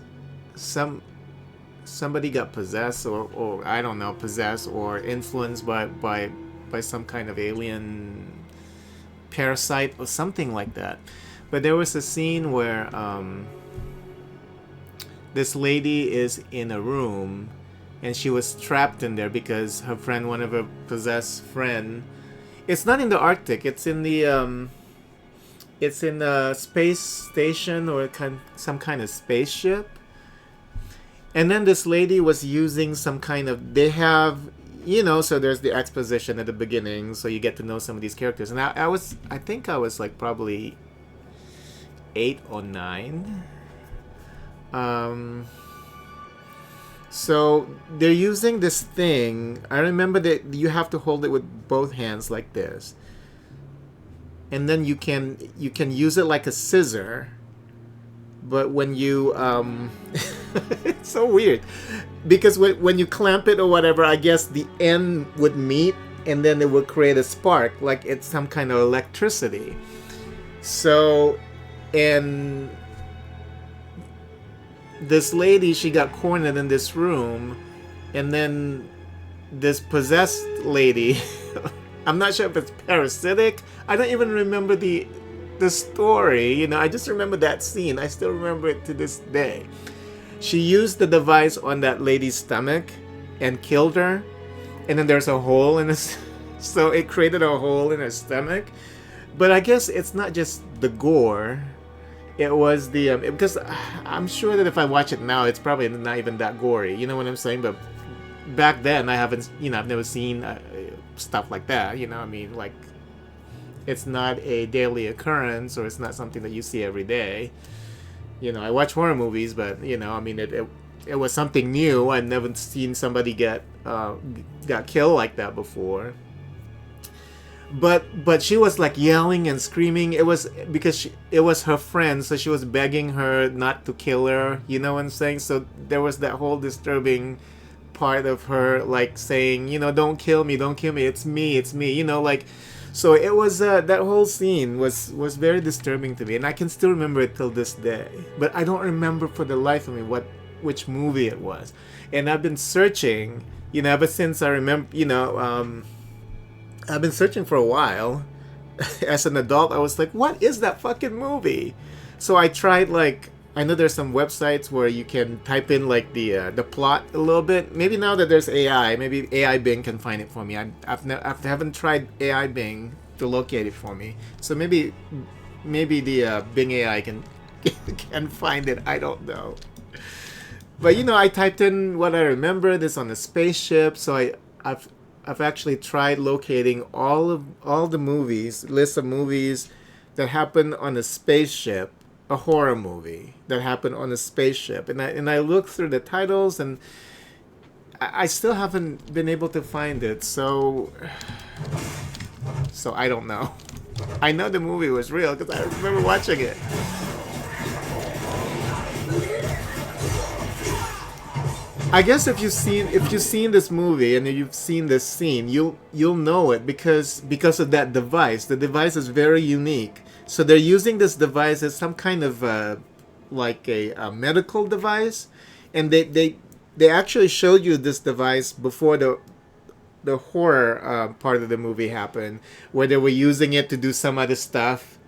S3: somebody got possessed, or I don't know, possessed or influenced by some kind of alien parasite or something like that. But there was a scene where this lady is in a room, and she was trapped in there because her friend, one of her possessed friend, it's not in the Arctic, it's in the space station or some kind of spaceship. And then this lady was using some kind of, they have, you know, so there's the exposition at the beginning, so you get to know some of these characters. And I think I was like probably 8 or 9. So they're using this thing. I remember that you have to hold it with both hands like this. And then you can use it like a scissor, But when you it's so weird because when you clamp it or whatever, I guess the end would meet and then it would create a spark, like it's some kind of electricity. So, and this lady, she got cornered in this room, and then this possessed lady, I'm not sure if it's parasitic. I don't even remember the story, you know. I just remember that scene. I still remember it to this day. She used the device on that lady's stomach and killed her, and then there's a hole in his so it created a hole in her stomach. But I guess it's not just the gore. It was the because I'm sure that if I watch it now, it's probably not even that gory. You know what I'm saying? But back then, I haven't, you know, I've never seen stuff like that. You know, I mean, like, it's not a daily occurrence, or it's not something that you see every day. You know, I watch horror movies, but you know, I mean, it was something new. I'd never seen somebody got killed like that before. But she was like yelling and screaming. It was because it was her friend, so she was begging her not to kill her. You know what I'm saying? So there was that whole disturbing part of her like saying, you know, don't kill me, it's me, you know, like. So it was that whole scene was very disturbing to me, and I can still remember it till this day. But I don't remember for the life of me which movie it was. And I've been searching, you know, ever since I remember, you know, I've been searching for a while. As an adult, I was like, what is that fucking movie? So I tried, like, I know there's some websites where you can type in like the plot a little bit. Maybe now that there's AI, maybe AI Bing can find it for me. I haven't tried AI Bing to locate it for me. So maybe the Bing AI can can find it. I don't know. But you know, I typed in what I remember. This on a spaceship. So I've actually tried locating all the movies, list of movies that happen on a spaceship. A horror movie that happened on a spaceship, and I looked through the titles, and I still haven't been able to find it. So I don't know. I know the movie was real because I remember watching it. I guess if you've seen this movie and you've seen this scene, you'll know it because of that device. The device is very unique. So they're using this device as some kind of like a medical device, and they actually showed you this device before the horror part of the movie happened, where they were using it to do some other stuff,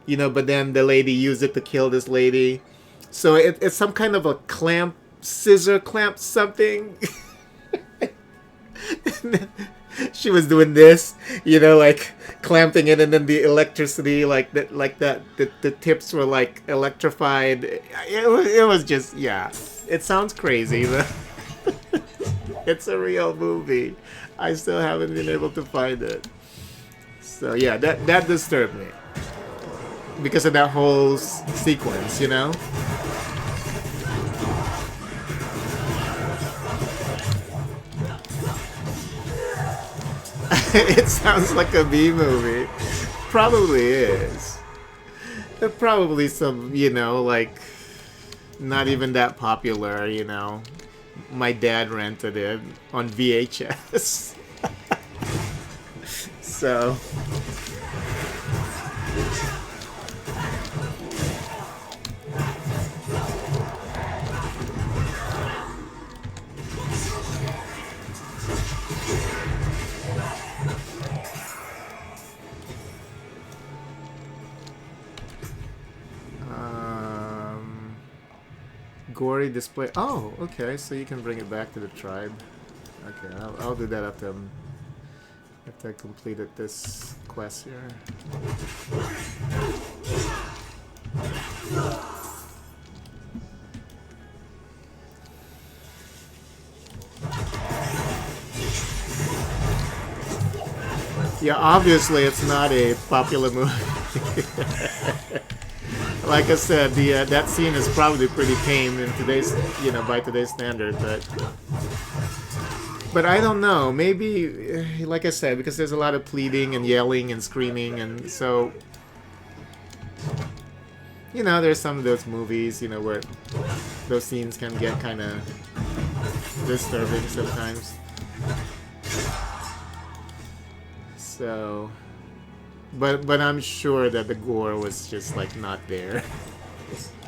S3: you know. But then the lady used it to kill this lady. So it's some kind of a scissor clamp something. She was doing this, you know, like clamping it, and then the electricity, like that, the tips were like electrified. It was just, yeah. It sounds crazy, but it's a real movie. I still haven't been able to find it. So yeah, that disturbed me because of that whole sequence, you know. It sounds like a B movie. Probably is. They're probably some, you know, like, not even that popular, you know. My dad rented it on VHS. So. Gory display. Oh, okay. So you can bring it back to the tribe. Okay, I'll do that after I completed this quest here. Yeah, obviously it's not a popular movie. Like I said, that scene is probably pretty tame in today's, you know, by today's standard, but I don't know. Maybe, like I said, because there's a lot of pleading and yelling and screaming, and so you know, there's some of those movies, you know, where those scenes can get kind of disturbing sometimes. So, but I'm sure that the gore was just like not there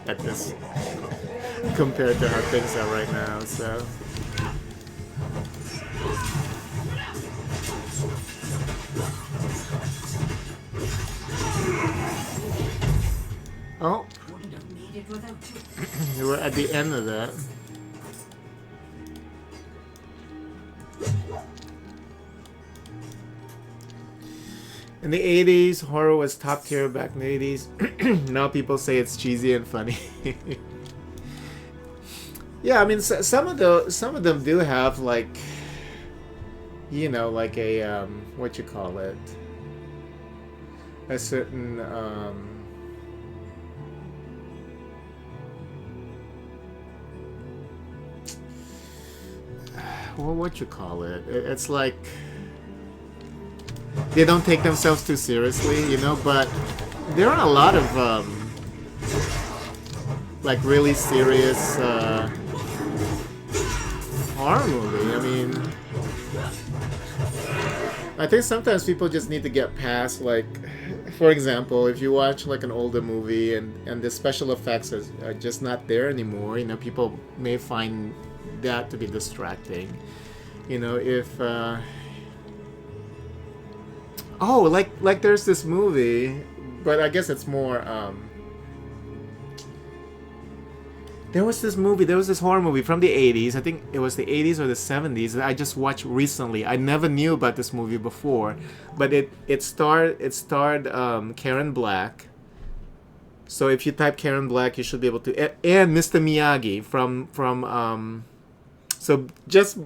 S3: at this compared to how things are right now. So. Oh,
S4: Wouldn't have made it without you.
S3: you were at the end of that. In the 80s, horror was top tier back in the 80s. Now people say it's cheesy and funny. Yeah, I mean, some of them do have like, you know, like a what you call it, a certain well, what you call it? It's like they don't take themselves too seriously, you know. But there are a lot of like really serious horror movie. I mean, I think sometimes people just need to get past, like, for example, if you watch like an older movie and the special effects are just not there anymore, you know, people may find that to be distracting. You know, if oh, like there's this movie, but I guess it's more there was this horror movie from the 80s. I think it was the 80s or the 70s that I just watched recently. I never knew about this movie before, but it starred Karen Black. So if you type Karen Black, you should be able to, and Mr. Miyagi from so just,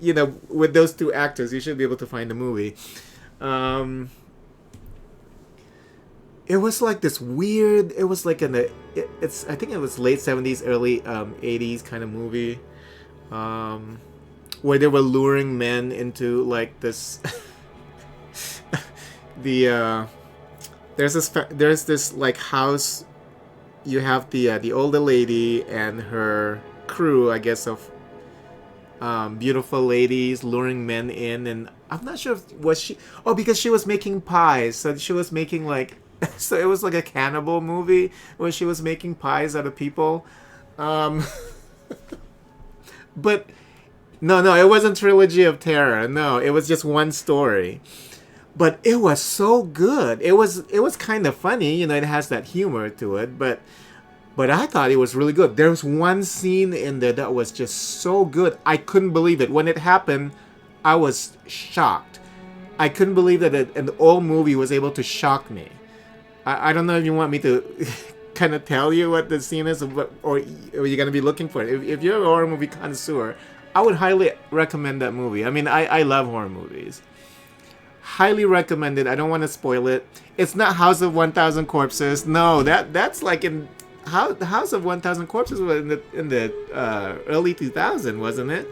S3: you know, with those two actors, you should be able to find the movie. It was like this weird. It was like it's I think it was late 70s, early 80s kind of movie, where they were luring men into like this. There's this like house. You have the older lady and her crew, I guess, of beautiful ladies luring men in, and I'm not sure if was she. Oh, because she was making pies, so she was making like. So it was like a cannibal movie where she was making pies out of people. But no, it wasn't Trilogy of Terror. No, it was just one story. But it was so good. It was kind of funny, you know, it has that humor to it, but I thought it was really good. There was one scene in there that was just so good. I couldn't believe it. When it happened, I was shocked. I couldn't believe that an old movie was able to shock me. I don't know if you want me to kind of tell you what the scene is, or you're going to be looking for it. If you're a horror movie connoisseur, I would highly recommend that movie. I mean, I love horror movies. Highly recommend it. I don't want to spoil it. It's not House of 1,000 Corpses. No, that's like in House of 1,000 Corpses was in the early 2000s, wasn't it?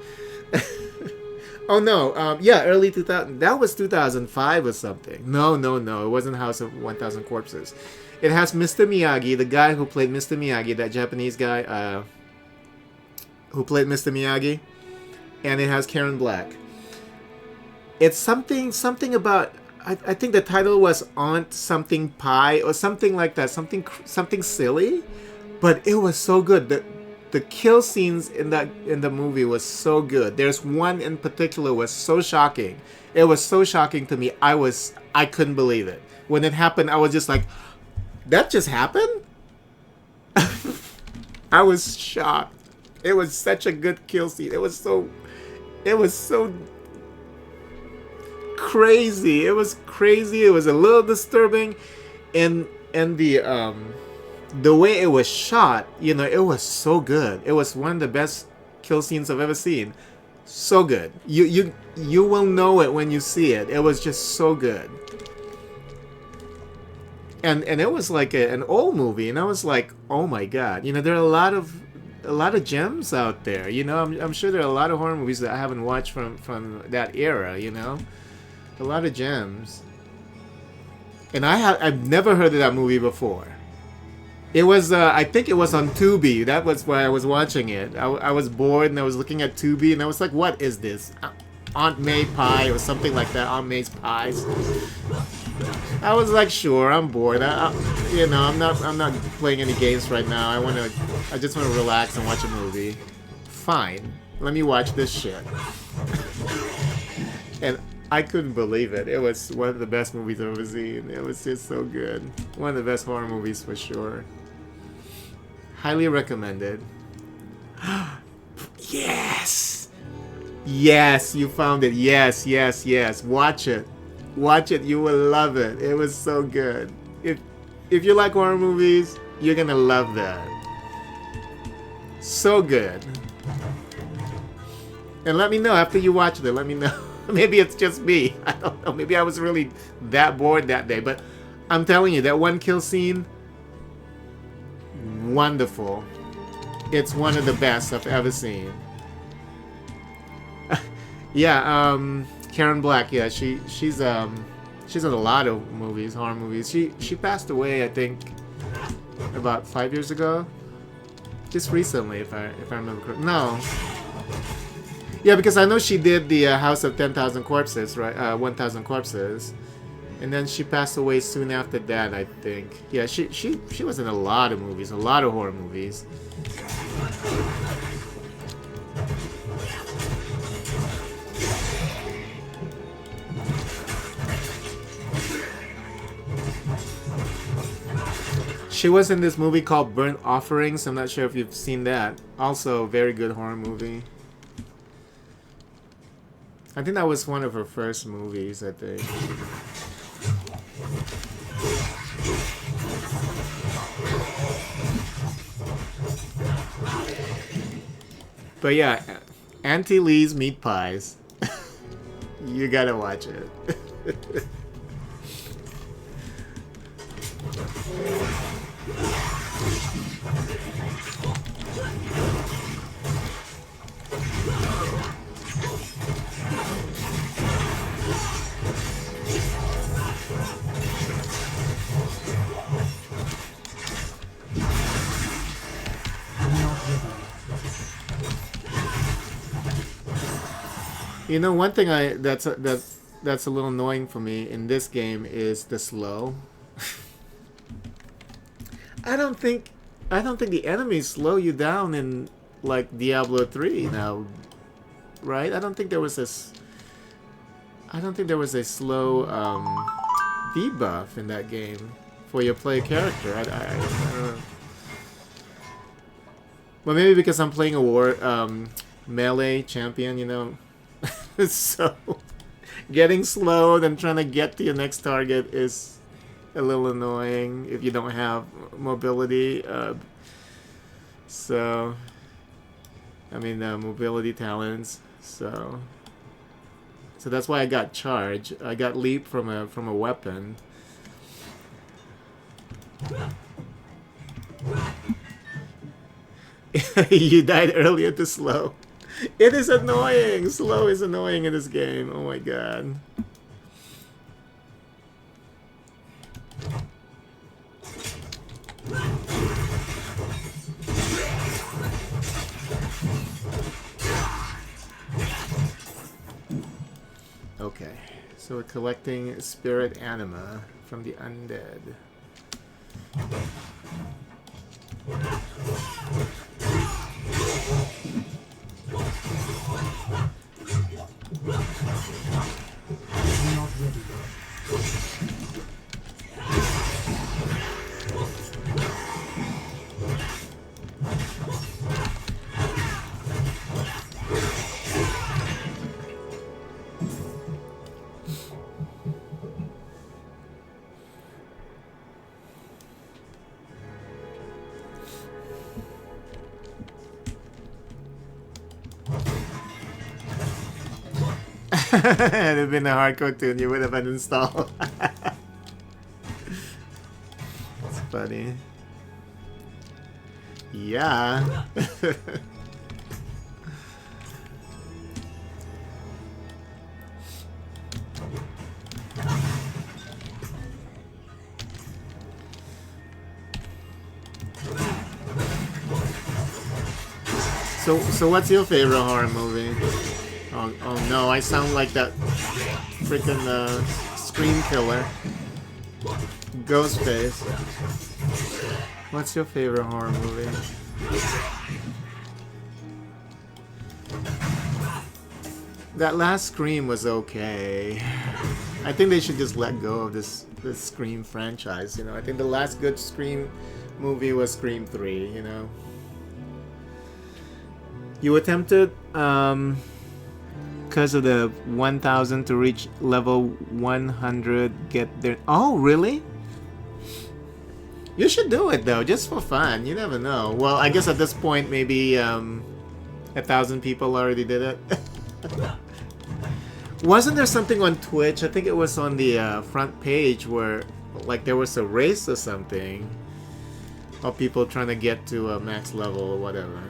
S3: Oh no, yeah, early 2000. That was 2005 or something. No, it wasn't House of 1,000 Corpses. It has Mr. Miyagi, the guy who played Mr. Miyagi, that Japanese guy who played Mr. Miyagi, and it has Karen Black. It's something about. I think the title was Aunt Something Pie or something like that. Something silly, but it was so good. The kill scenes in the movie was so good. There's one in particular was so shocking. It was so shocking to me. I couldn't believe it. When it happened, I was just like, that just happened? I was shocked. It was such a good kill scene. It was so crazy. It was crazy. It was a little disturbing, and the way it was shot, you know, it was so good. It was one of the best kill scenes I've ever seen. So good. You will know it when you see it. It was just so good. And it was like an old movie, and I was like, oh my god. You know, there are a lot of gems out there. You know, I'm sure there are a lot of horror movies that I haven't watched from that era. You know, a lot of gems. And I've never heard of that movie before. It was, I think it was on Tubi. That was where I was watching it. I was bored and I was looking at Tubi and I was like, what is this? Aunt May Pie or something like that. Aunt May's Pies. I was like, sure, I'm bored. You know, I'm not playing any games right now. I just want to relax and watch a movie. Fine. Let me watch this shit. And I couldn't believe it. It was one of the best movies I've ever seen. It was just so good. One of the best horror movies for sure. Highly recommended. Yes! Yes, you found it. Yes, yes, yes. Watch it. Watch it. You will love it. It was so good. If you like horror movies, you're gonna love that. So good. And let me know after you watch it. Let me know. Maybe it's just me. I don't know. Maybe I was really that bored that day. But I'm telling you, that one kill scene, wonderful. It's one of the best I've ever seen. Yeah, Karen Black. Yeah, she's in a lot of movies, horror movies. She passed away, I think, about 5 years ago. Just recently, if I remember correctly. No. Yeah, because I know she did the House of 10,000 Corpses, right? 1,000 Corpses, and then she passed away soon after that, I think. Yeah, she was in a lot of movies, a lot of horror movies. She was in this movie called Burnt Offerings. I'm not sure if you've seen that. Also, very good horror movie. I think that was one of her first movies, I think. But yeah, Auntie Lee's Meat Pies. You gotta watch it. You know, one thing that's a little annoying for me in this game is the slow. I don't think the enemies slow you down in like Diablo 3 now, right? I don't think there was a slow debuff in that game for your play character. I don't know. Well, maybe because I'm playing a melee champion, you know. So getting slowed and trying to get to your next target is a little annoying if you don't have mobility. So I mean mobility talents. So that's why I got charge. I got leap from a weapon. You died earlier to slow. It is annoying. Slow is annoying in this game. Oh my god. Okay, so we're collecting spirit anima from the undead.
S1: Not ready.
S3: Had it been a hardcore tune, you would have uninstalled. It's funny. Yeah. So what's your favorite horror movie? Oh no, I sound like that freaking Scream Killer. Ghostface. What's your favorite horror movie? That last Scream was okay. I think they should just let go of this Scream franchise, you know. I think the last good Scream movie was Scream 3, you know. You attempted because of the 1000 to reach level 100 get there. Oh, really? You should do it though, just for fun. You never know. Well, I guess at this point maybe 1,000 people already did it. Wasn't there something on Twitch? I think it was on the front page where like there was a race or something of people trying to get to a max level or whatever.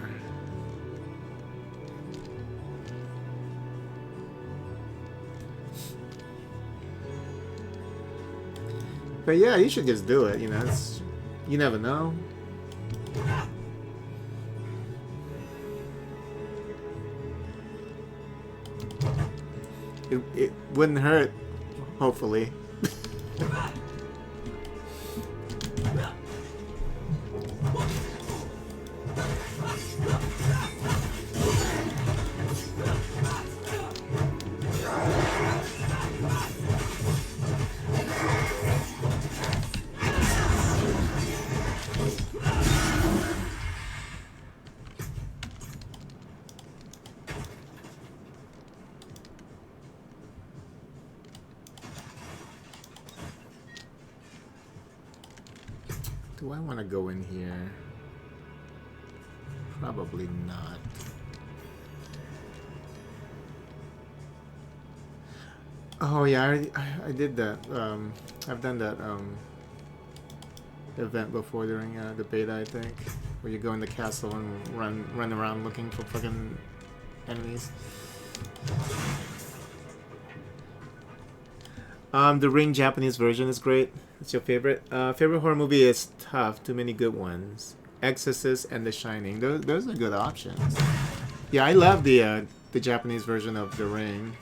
S3: But yeah, you should just do it, you know. You never know. It wouldn't hurt, hopefully. Do I want to go in here? Probably not. Oh yeah, I did that. I've done that event before during the beta, I think, where you go in the castle and run around looking for fucking enemies. The Ring Japanese version is great. What's your favorite? Favorite horror movie is tough. Too many good ones. Exorcist and The Shining. Those are good options. Yeah, I love the Japanese version of The Ring.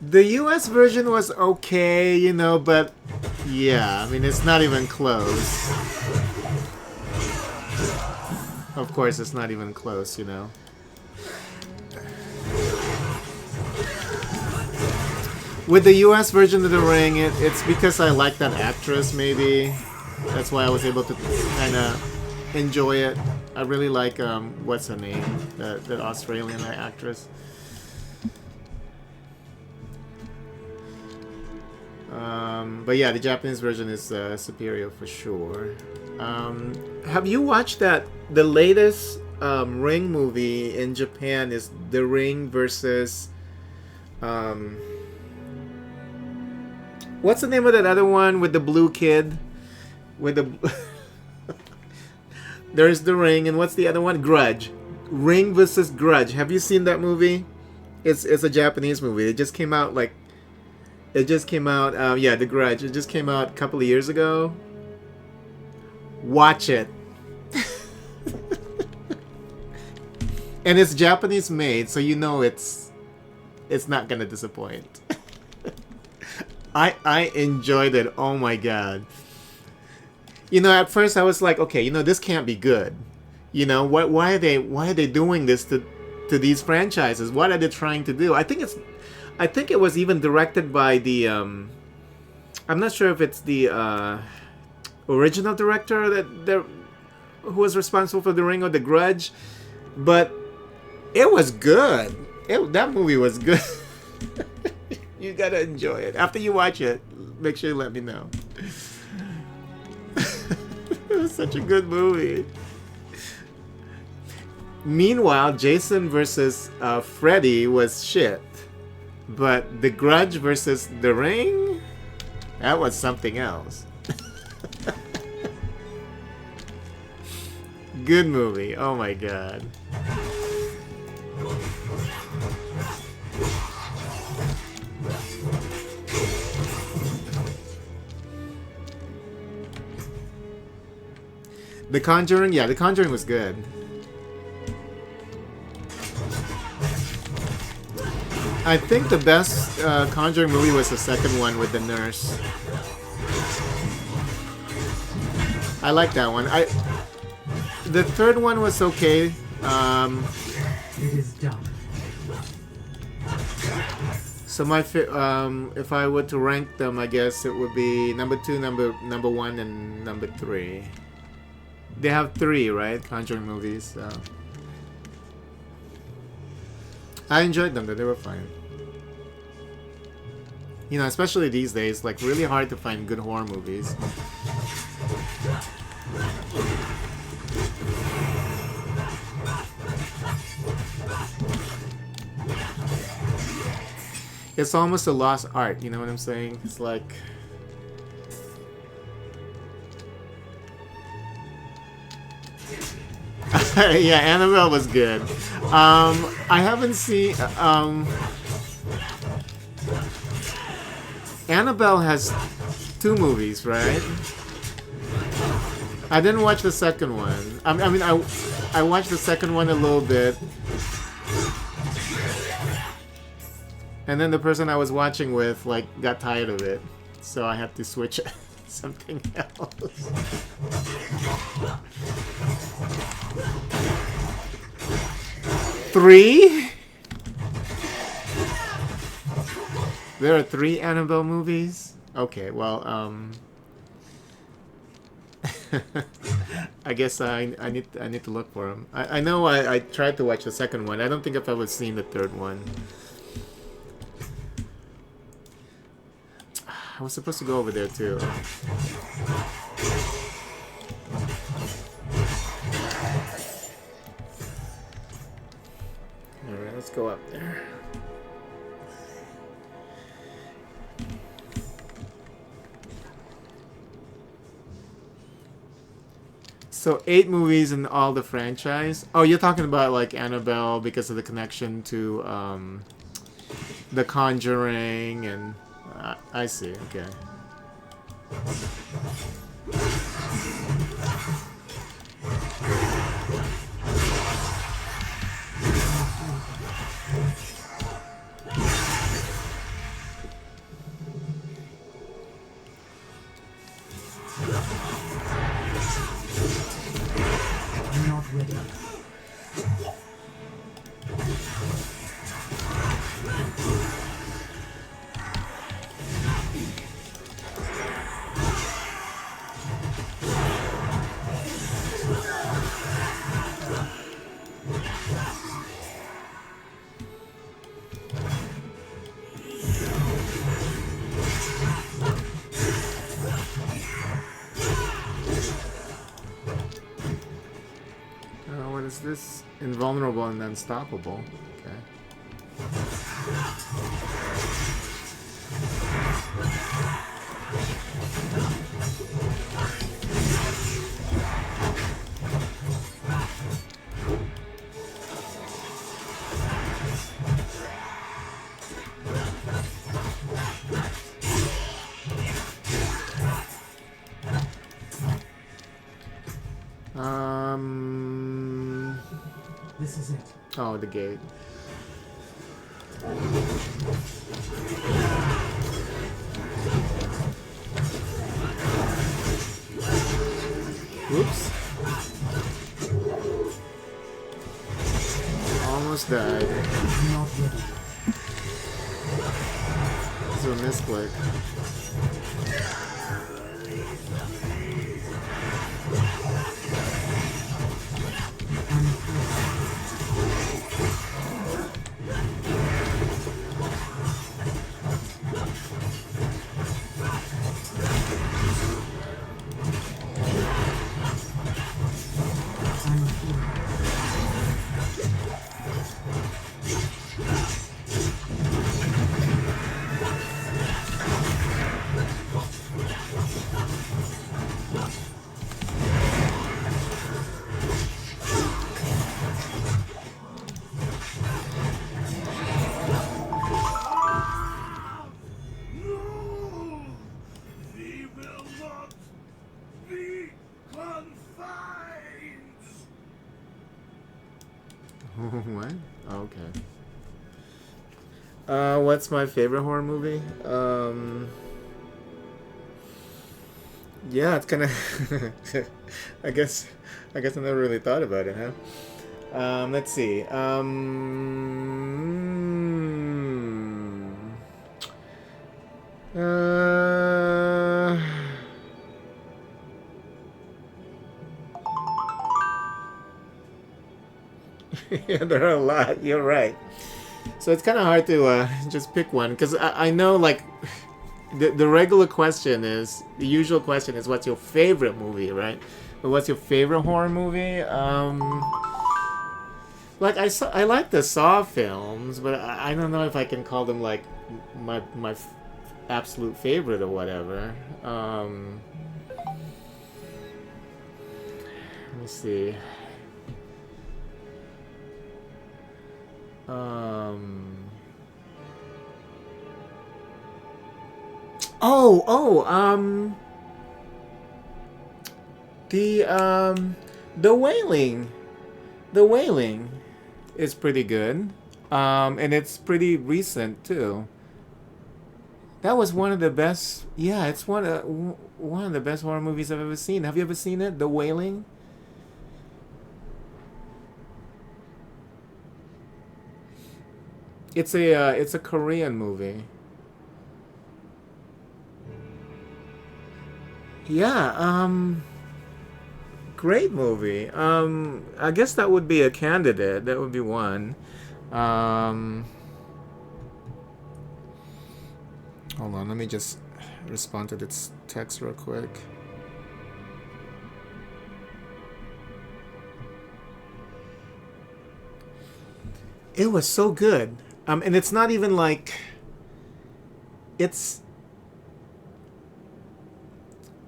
S3: The US version was okay, you know, but yeah, I mean, it's not even close. Of course, it's not even close, you know. With the US version of The Ring, it's because I like that actress, maybe. That's why I was able to kind of enjoy it. I really like, what's her name? That Australian actress. But yeah, the Japanese version is superior for sure. Have you watched the latest Ring movie in Japan is The Ring versus... what's the name of that other one with the blue kid? With the... There's The Ring, and what's the other one? Grudge. Ring versus Grudge. Have you seen that movie? It's a Japanese movie. It just came out like... It just came out... yeah, The Grudge. It just came out a couple of years ago. Watch it. And it's Japanese made, so you know it's not gonna disappoint. I enjoyed it. Oh my god. You know, at first I was like, okay, you know, this can't be good. You know, why are they doing this to these franchises? What are they trying to do? I think it was even directed by the I'm not sure if it's the original director who was responsible for The Ring or The Grudge, but it was good. That movie was good. You gotta enjoy it. After you watch it, make sure you let me know. It was such a good movie. Meanwhile, Jason versus Freddy was shit. But The Grudge versus The Ring? That was something else. Good movie. Oh my god. The Conjuring, yeah, The Conjuring was good. I think the best Conjuring movie was the second one with the nurse. I like that one. The third one was okay.
S1: It is done.
S3: So my if I were to rank them, I guess it would be number 2, number 1, and number 3. They have 3, right? Conjuring movies. So. I enjoyed them, but they were fine. You know, especially these days, like really hard to find good horror movies. It's almost a lost art, you know what I'm saying? It's like... yeah, Annabelle was good. I haven't seen... Annabelle has 2 movies, right? I didn't watch the second one. I mean, I watched the second one a little bit. And then the person I was watching with, like, got tired of it. So I had to switch something else. Three? There are 3 Annabelle movies? Okay, well, I guess I need to look for them. I know I tried to watch the second one. I don't think I've ever seen the third one. I was supposed to go over there too. Alright, let's go up there. So 8 movies in all the franchise. Oh, you're talking about like Annabelle because of the connection to The Conjuring and I see. Okay.
S1: I'm not ready.
S3: What is this? Invulnerable and unstoppable. Okay.
S1: This is it.
S3: Oh, the gate. Whoops. Almost died.
S1: I'm not ready.
S3: This is a misclick.
S6: We will not be confined.
S3: What? Oh, okay. What's my favorite horror movie? Yeah, it's kind of. I guess I never really thought about it, huh? Let's see. Uh, yeah, there are a lot. You're right. So it's kind of hard to just pick one because I know like the regular question is the usual question is what's your favorite movie, right? But what's your favorite horror movie? Like I like the Saw films, but I don't know if I can call them like my absolute favorite or whatever. Let me see. The Wailing. The Wailing is pretty good. And it's pretty recent too. That was one of the best. Yeah, it's one of the best horror movies I've ever seen. Have you ever seen it? The Wailing? It's a Korean movie. Yeah, great movie. I guess that would be a candidate. That would be one. Hold on, let me just respond to this text real quick. It was so good. And it's not even like it's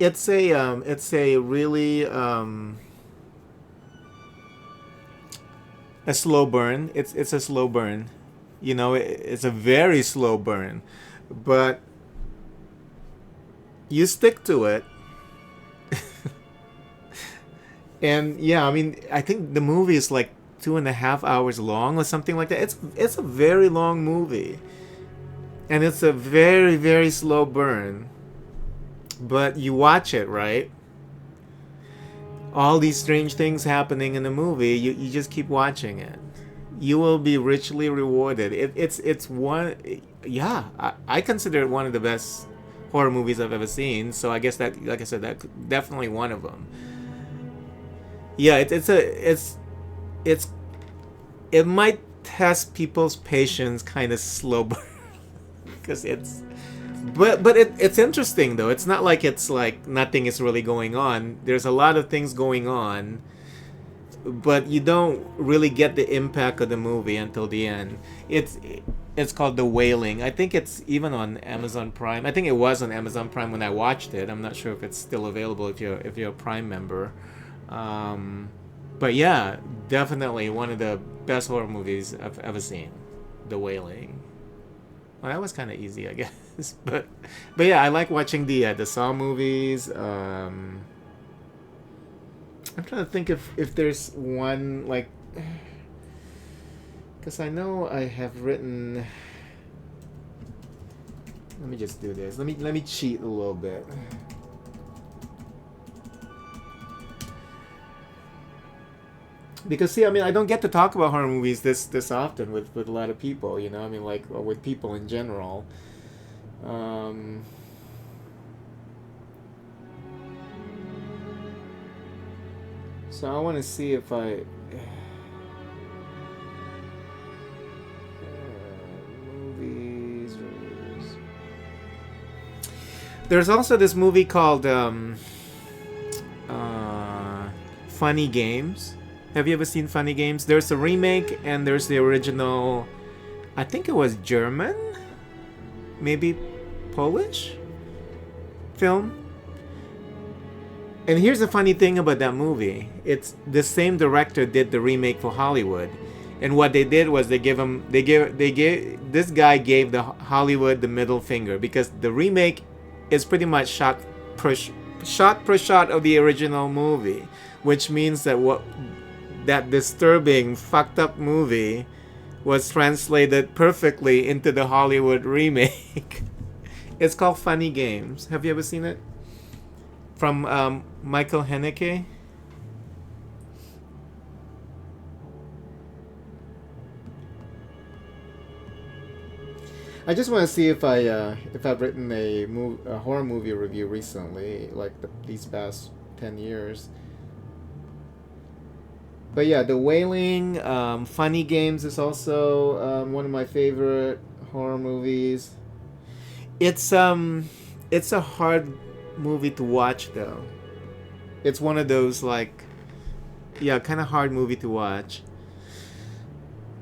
S3: a really a slow burn. It's a slow burn. You know, it's a very slow burn. But you stick to it. And yeah, I mean, I think the movie is like 2.5 hours long or something like that. It's a very long movie. And it's a very, very slow burn. But you watch it, right? All these strange things happening in the movie, you just keep watching it. You will be richly rewarded. It's one, yeah, I consider it one of the best horror movies I've ever seen. So I guess that, like I said, that's definitely one of them. Yeah, it might test people's patience kind of slow burn because it's interesting though. It's not like it's like nothing is really going on. There's a lot of things going on, but you don't really get the impact of the movie until the end. It's called The Wailing. I think it's even on Amazon Prime. I think it was on Amazon Prime when I watched it. I'm not sure if it's still available if you're a Prime member. But yeah, definitely one of the best horror movies I've ever seen. The Wailing. Well, that was kind of easy, I guess. But yeah, I like watching the Saw movies. I'm trying to think if there's one like, because I know I have written. Let me just do this. Let me cheat a little bit. Because see, I mean, I don't get to talk about horror movies this often with a lot of people, you know. I mean, like, or with people in general. So I want to see if I movies. There's also this movie called Funny Games. Have you ever seen Funny Games? There's a remake and there's the original. I think it was German, maybe Polish film. And here's the funny thing about that movie. It's the same director did the remake for Hollywood. And what they did was this guy gave the Hollywood the middle finger because the remake is pretty much shot per shot of the original movie, which means that that disturbing, fucked up movie was translated perfectly into the Hollywood remake. It's called Funny Games. Have you ever seen it? From Michael Haneke. I just want to see if I've written a horror movie review recently, like these past 10 years. But yeah, The Wailing, Funny Games is also one of my favorite horror movies. It's a hard movie to watch though. It's one of those like, yeah, kind of hard movie to watch.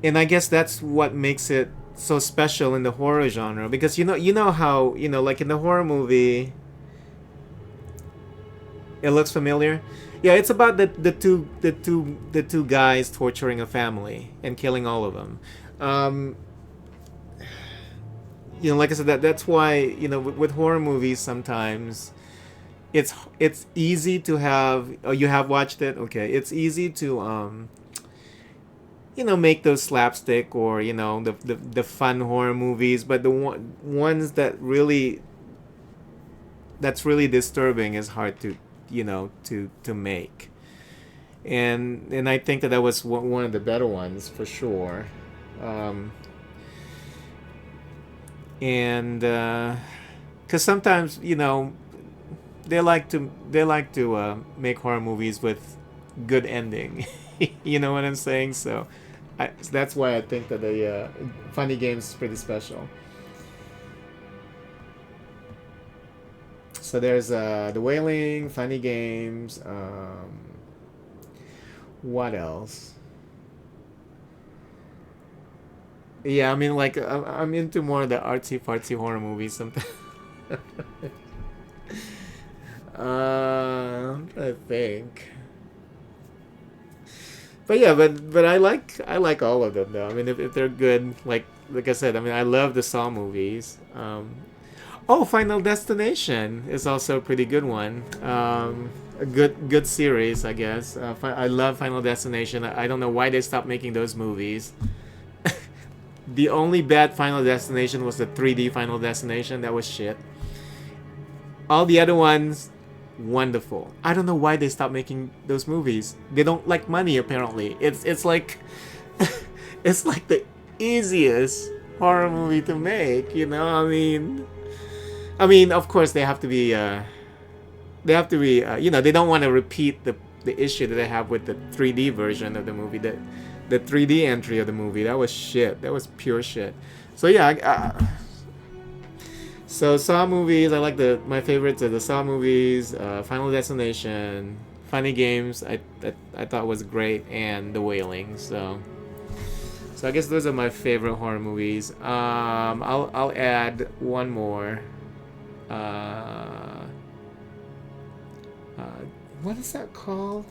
S3: And I guess that's what makes it so special in the horror genre, because you know how, like in the horror movie, it looks familiar. Yeah, it's about the two guys torturing a family and killing all of them. Like I said, that's why with horror movies sometimes it's easy to have. Oh, you have watched it? Okay, it's easy to make those slapstick or the fun horror movies, but the ones that's really disturbing is hard to to make. And I think that was one of the better ones for sure. And because sometimes they like to make horror movies with good ending. You know what I'm saying? So that's why I think that the Funny Games is pretty special. So there's The Wailing, Funny Games. What else? Yeah, I mean, like I'm into more of the artsy fartsy horror movies sometimes. I think. But yeah, but I like all of them though. I mean, if they're good, like I said, I mean, I love the Saw movies. Final Destination is also a pretty good one. A good series, I guess. I love Final Destination. I don't know why they stopped making those movies. The only bad Final Destination was the 3D Final Destination. That was shit. All the other ones, wonderful. I don't know why they stopped making those movies. They don't like money apparently. It's like it's like the easiest horror movie to make. I mean, of course they have to be. They don't want to repeat the issue that they have with the 3D version of the movie. The 3D entry of the movie, that was shit. That was pure shit. So yeah, so Saw movies, I like my favorites are the Saw movies, Final Destination, Funny Games. I thought was great, and The Wailing. So I guess those are my favorite horror movies. I'll add one more. What is that called?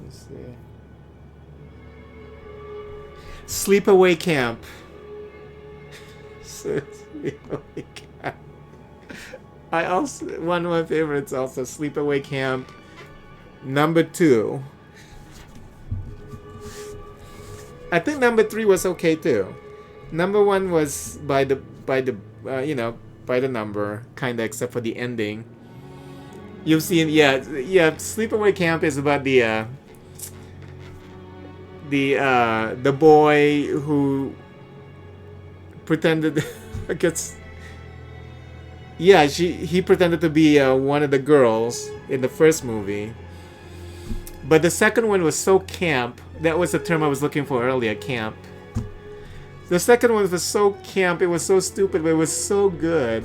S3: Let's see. Sleepaway Camp. Sleepaway Camp. One of my favorites also, Sleepaway Camp number 2. I think number 3 was okay too. Number 1 was by the number, kinda, except for the ending. You've seen, yeah. Sleepaway Camp is about the boy who pretended, I guess. Yeah, he pretended to be one of the girls in the first movie. But the second one was so camp. That was the term I was looking for earlier, camp. The second one was so camp, it was so stupid, but it was so good.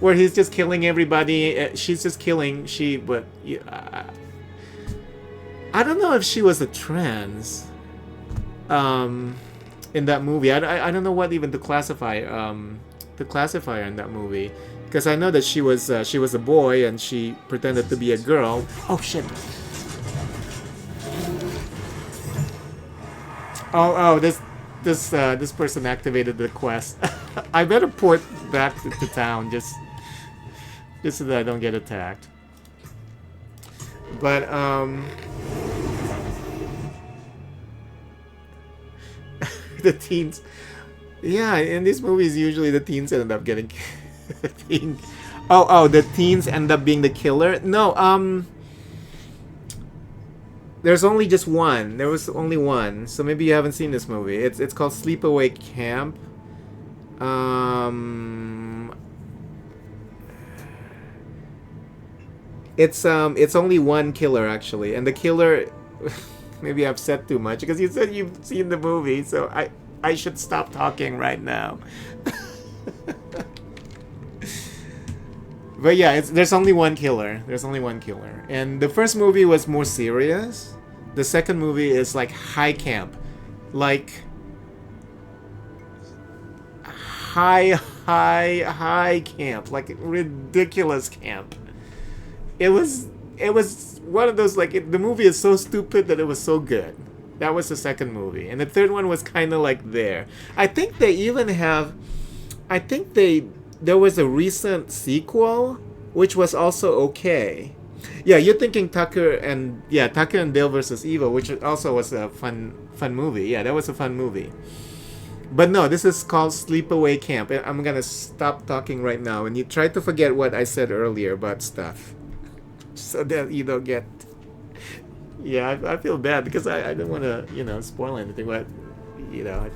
S3: Where he's just killing everybody, she's just killing, I don't know if she was a trans in that movie. I don't know what even to classify her in that movie. Because I know that she was a boy and she pretended to be a girl. Oh shit. Oh, this person activated the quest. I better port back to town just so that I don't get attacked. But the teens, yeah, in these movies usually the teens end up getting the teens end up being the killer. No, there's only just one. There was only one. So maybe you haven't seen this movie. It's called Sleepaway Camp. It's only one killer actually, and the killer maybe I've said too much because you said you've seen the movie, so I should stop talking right now. But yeah, there's only one killer. There's only one killer. And the first movie was more serious. The second movie is like high camp. Like high camp. Like ridiculous camp. It was one of those, like, the movie is so stupid that it was so good. That was the second movie. And the third one was kind of like there. I think they even have... There was a recent sequel, which was also okay. Yeah, you're thinking Tucker and Dale versus Evil, which also was a fun movie. Yeah, that was a fun movie. But no, this is called Sleepaway Camp. I'm gonna stop talking right now, and you try to forget what I said earlier about stuff, so that you don't get... Yeah, I feel bad because I don't want to, spoil anything, but,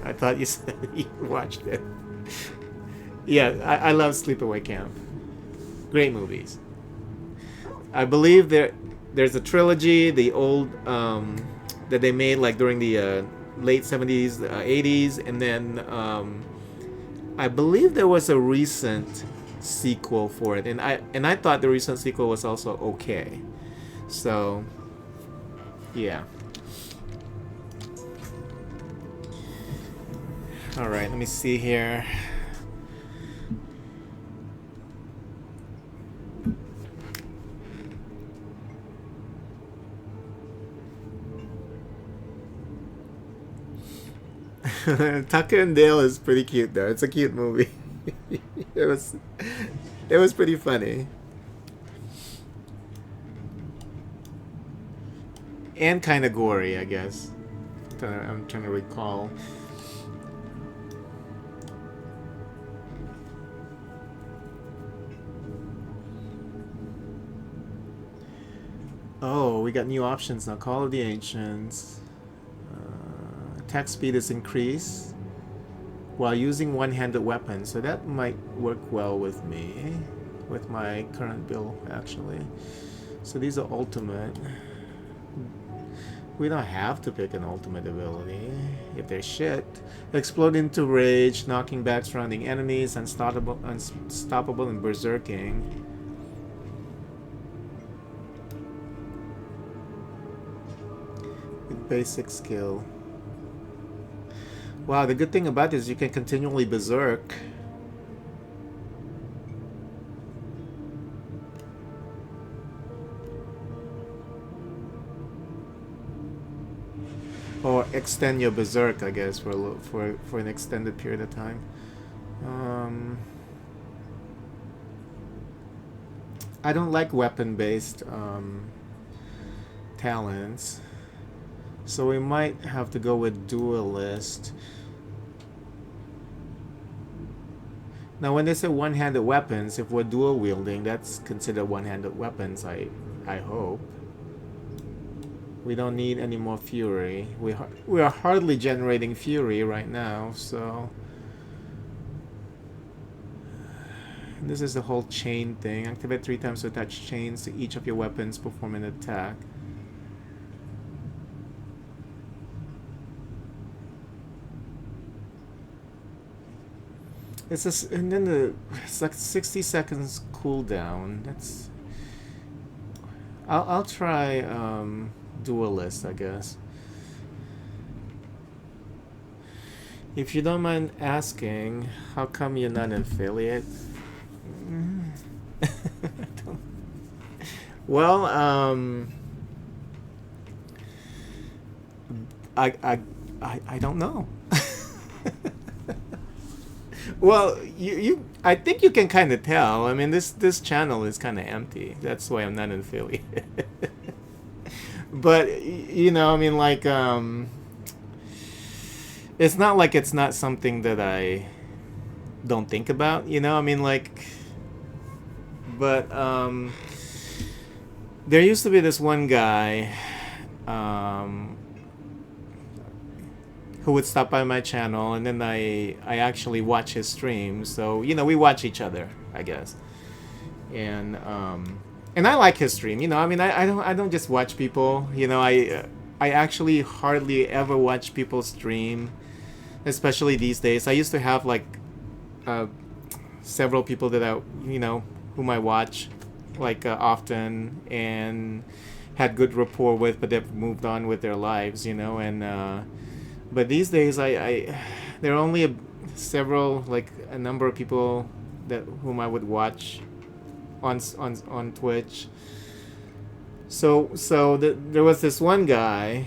S3: I thought you said you watched it. Yeah, I love Sleepaway Camp. Great movies. I believe there's a trilogy, the old, that they made like during the late 70s, 80s, and then I believe there was a recent sequel for it, and I thought the recent sequel was also okay. So, yeah. All right, let me see here. Tucker and Dale is pretty cute though. It's a cute movie. it was pretty funny. And kind of gory, I guess. I'm trying to recall. Oh, we got new options now. Call of the Ancients. Attack speed is increased while using one-handed weapons, so that might work well with me, with my current build actually. So these are ultimate. We don't have to pick an ultimate ability if they're shit. Explode into rage, knocking back surrounding enemies, unstoppable and berserking. With basic skill. Wow, the good thing about this is you can continually berserk. Or extend your berserk, I guess, for an extended period of time. I don't like weapon-based talents, so we might have to go with duelist. Now, when they say one-handed weapons, if we're dual wielding, that's considered one-handed weapons. I hope. We don't need any more fury. We are hardly generating fury right now, so this is the whole chain thing. Activate 3 times to attach chains to each of your weapons. Perform an attack. And then it's like 60 seconds cooldown. That's... I'll try duelist, I guess. If you don't mind asking, how come you're not an affiliate? Well, I don't know. Well, you I think you can kind of tell. I mean, this channel is kind of empty. That's why I'm not an affiliate. But you know, I mean, like, it's not like it's not something that I don't think about. You know, I mean, like, but there used to be this one guy who would stop by my channel, and then I actually watch his streams. So you know, we watch each other, I guess. And I like his stream. You know, I mean, I don't just watch people. You know, I actually hardly ever watch people stream, especially these days. I used to have like several people that I, you know, whom I watch like often and had good rapport with, but they've moved on with their lives. You know, and but these days I there are only several, like a number of people that whom I would watch on Twitch. So there was this one guy,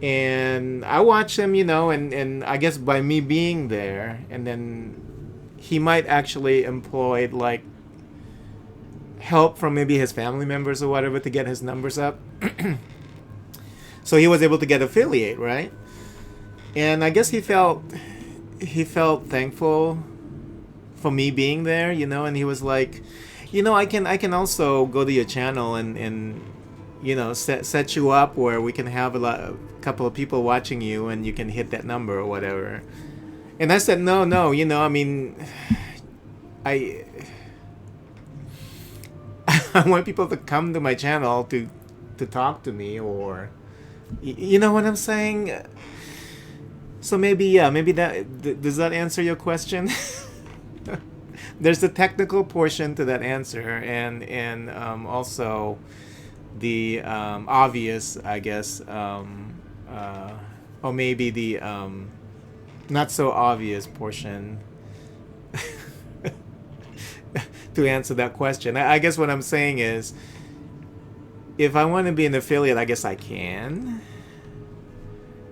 S3: and I watched him, you know, and I guess by me being there, and then he might actually employed like help from maybe his family members or whatever to get his numbers up. So he was able to get affiliate, right? And I guess he felt thankful for me being there, you know, and he was like, you know, I can also go to your channel and you know, set you up where we can have a couple of people watching you and you can hit that number or whatever. And I said, no, you know, I mean, I want people to come to my channel to talk to me, or you know what I'm saying? So maybe that does that answer your question? There's a technical portion to that answer, and also the obvious, I guess, or maybe the not so obvious portion to answer that question. I guess what I'm saying is, if I want to be an affiliate, I guess I can.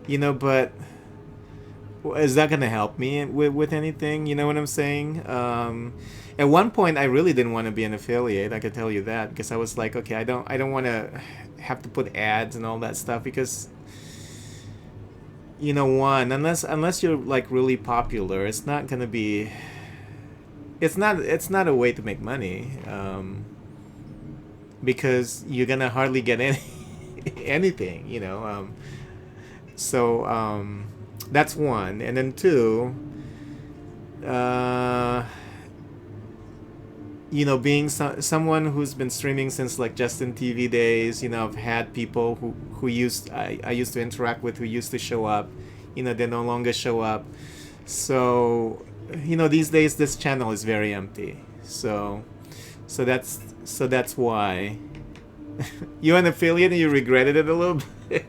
S3: You know, but is that going to help me with anything? You know what I'm saying? At one point, I really didn't want to be an affiliate. I could tell you that, because I was like, okay, I don't want to have to put ads and all that stuff, because you know, unless you're like really popular, it's not going to be. It's not a way to make money, because you're gonna hardly get anything. You know, so. That's one. And then two, you know, being someone who's been streaming since like Justin TV days, you know, I've had people who I used to interact with, who used to show up, you know, they no longer show up. So, you know, these days this channel is very empty. So that's why. You're an affiliate and you regretted it a little bit.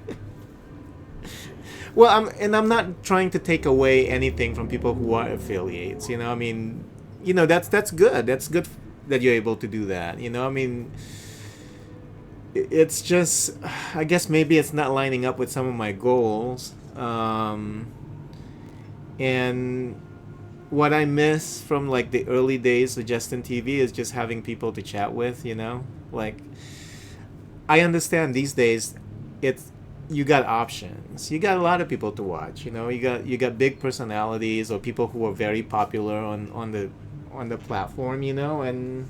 S3: Well, I'm not trying to take away anything from people who are affiliates. You know, I mean, you know, that's good. That's good that you're able to do that. You know, I mean, it's just, I guess maybe it's not lining up with some of my goals. And what I miss from like the early days of Justin TV is just having people to chat with. You know, like I understand these days, you got options. You got a lot of people to watch. You know, you got big personalities or people who are very popular on the platform. You know, and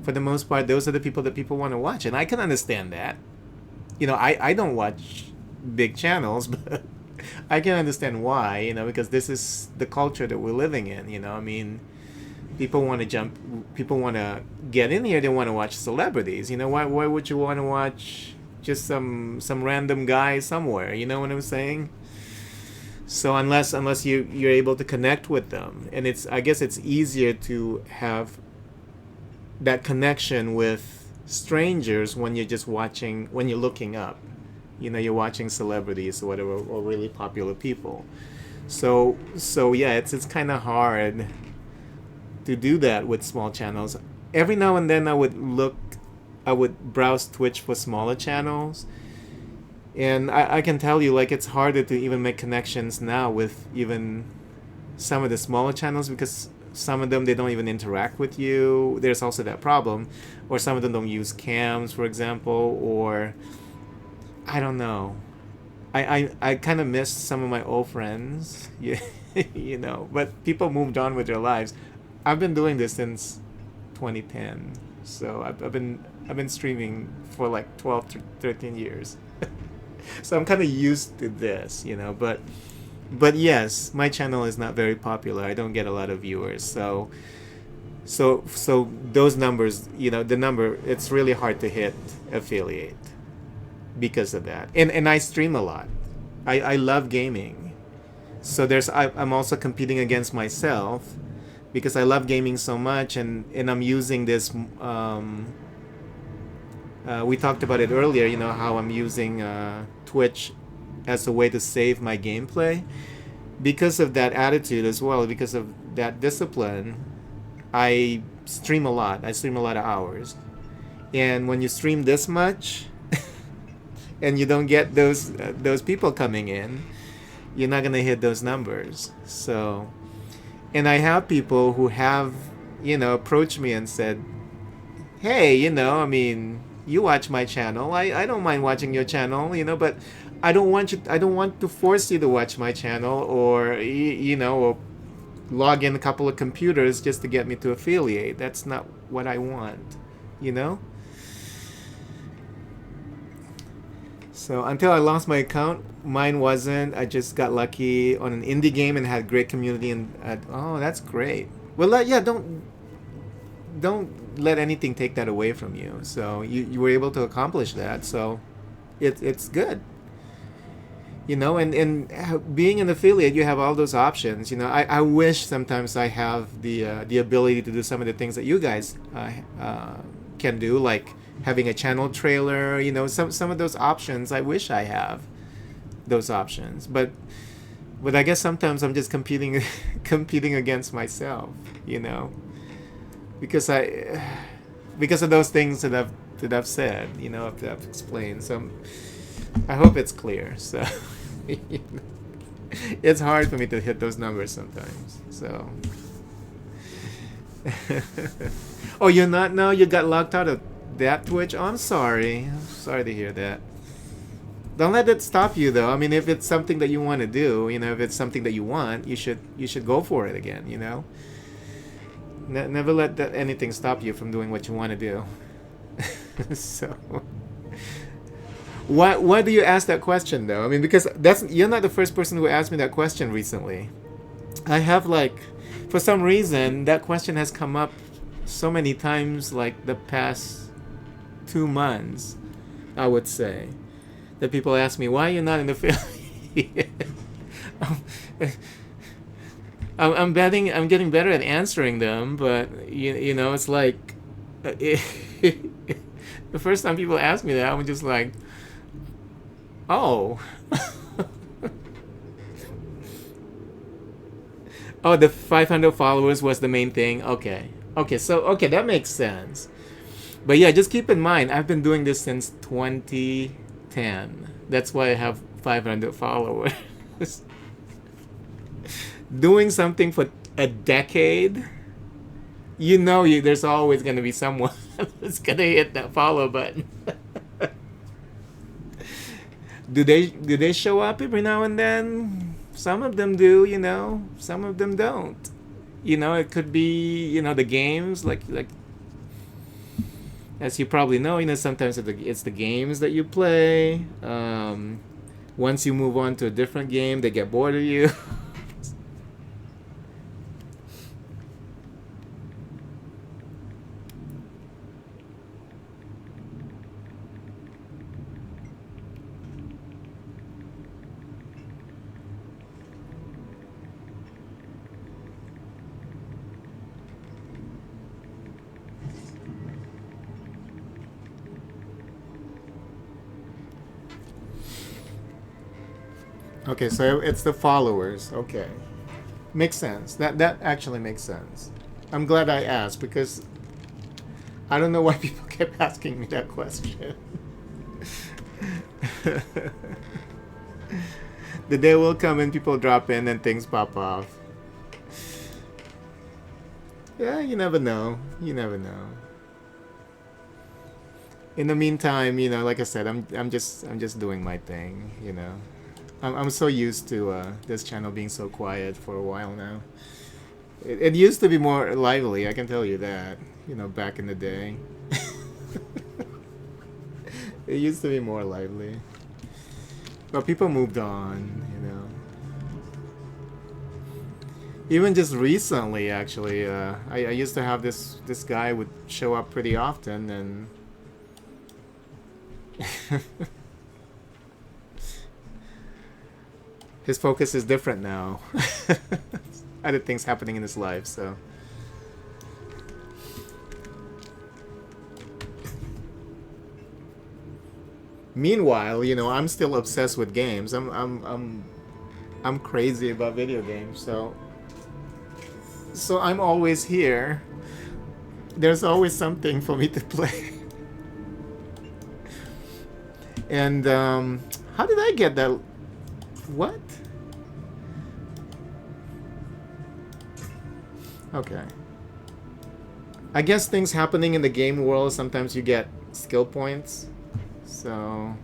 S3: for the most part, those are the people that people want to watch, and I can understand that. You know, I don't watch big channels, but I can understand why. You know, because this is the culture that we're living in. You know, I mean, people want to get in here. They want to watch celebrities. You know, why would you want to watch just some random guy somewhere? You know what I'm saying? So unless you're able to connect with them, and I guess it's easier to have that connection with strangers when you're just watching, when you're looking up. You know, you're watching celebrities or whatever, or really popular people. So yeah, it's kind of hard to do that with small channels. Every now and then I would browse Twitch for smaller channels, and I can tell you, like, it's harder to even make connections now with even some of the smaller channels because some of them they don't even interact with you. There's also that problem, or some of them don't use cams, for example, or I don't know. I kind of missed some of my old friends, you know. But people moved on with their lives. I've been doing this since 2010, so I've been streaming for like 12 to 13 years. So I'm kind of used to this, you know. But yes, my channel is not very popular. I don't get a lot of viewers, so those numbers, you know, the number, it's really hard to hit affiliate because of that. And I stream a lot. I love gaming. So I'm also competing against myself because I love gaming so much, and I'm using this we talked about it earlier, you know, how I'm using Twitch as a way to save my gameplay. Because of that attitude as well, because of that discipline, I stream a lot. I stream a lot of hours. And when you stream this much and you don't get those people coming in, you're not going to hit those numbers. So, and I have people who have, you know, approached me and said, hey, you know, I mean, you watch my channel. I don't mind watching your channel, you know, but I don't want to force you to watch my channel, or you know, or log in a couple of computers just to get me to affiliate. That's not what I want, you know? So until I lost my account, mine wasn't. I just got lucky on an indie game and had great community, and oh, that's great. Well, yeah, don't let anything take that away from you. So you were able to accomplish that, so it's good. You know, and being an affiliate, you have all those options. You know, I wish sometimes I have the ability to do some of the things that you guys can do, like having a channel trailer. You know, some of those options. I wish I have those options, but I guess sometimes I'm just competing against myself. You know, because of those things that I've said. You know, that I've explained. So I hope it's clear. So. It's hard for me to hit those numbers sometimes. So, oh, you're not now? You got locked out of that Twitch? Oh, I'm sorry. I'm sorry to hear that. Don't let it stop you, though. I mean, if it's something that you want to do, you know, if it's something that you want, you should go for it again. You know, never let anything stop you from doing what you want to do. So. Why do you ask that question, though? I mean, because you're not the first person who asked me that question recently. I have, like, for some reason, that question has come up so many times, like, the past 2 months, I would say. That people ask me, why are you not in the affiliate? I'm getting better at answering them, but, you know, it's like, the first time people ask me that, I'm just like, oh. Oh, the 500 followers was the main thing. Okay, so that makes sense. But yeah, just keep in mind, I've been doing this since 2010. That's why I have 500 followers. Doing something for a decade, you know, there's always going to be someone that's going to hit that follow button. Do they show up every now and then? Some of them do, you know. Some of them don't. You know, it could be, you know, the games, like as you probably know, you know, sometimes it's the games that you play. Once you move on to a different game, they get bored of you. Okay, so it's the followers. Okay, makes sense. That actually makes sense. I'm glad I asked because I don't know why people kept asking me that question. The day will come and people drop in and things pop off. Yeah, you never know. You never know. In the meantime, you know, like I said, I'm just doing my thing. You know, I'm so used to this channel being so quiet for a while now. It used to be more lively, I can tell you that. You know, back in the day. It used to be more lively. But people moved on, you know. Even just recently, actually, I used to have this guy would show up pretty often, and his focus is different now. Other things happening in his life, so. Meanwhile, you know, I'm still obsessed with games. I'm crazy about video games, so I'm always here. There's always something for me to play. And how did I get that? What? Okay. I guess things happening in the game world, sometimes you get skill points. So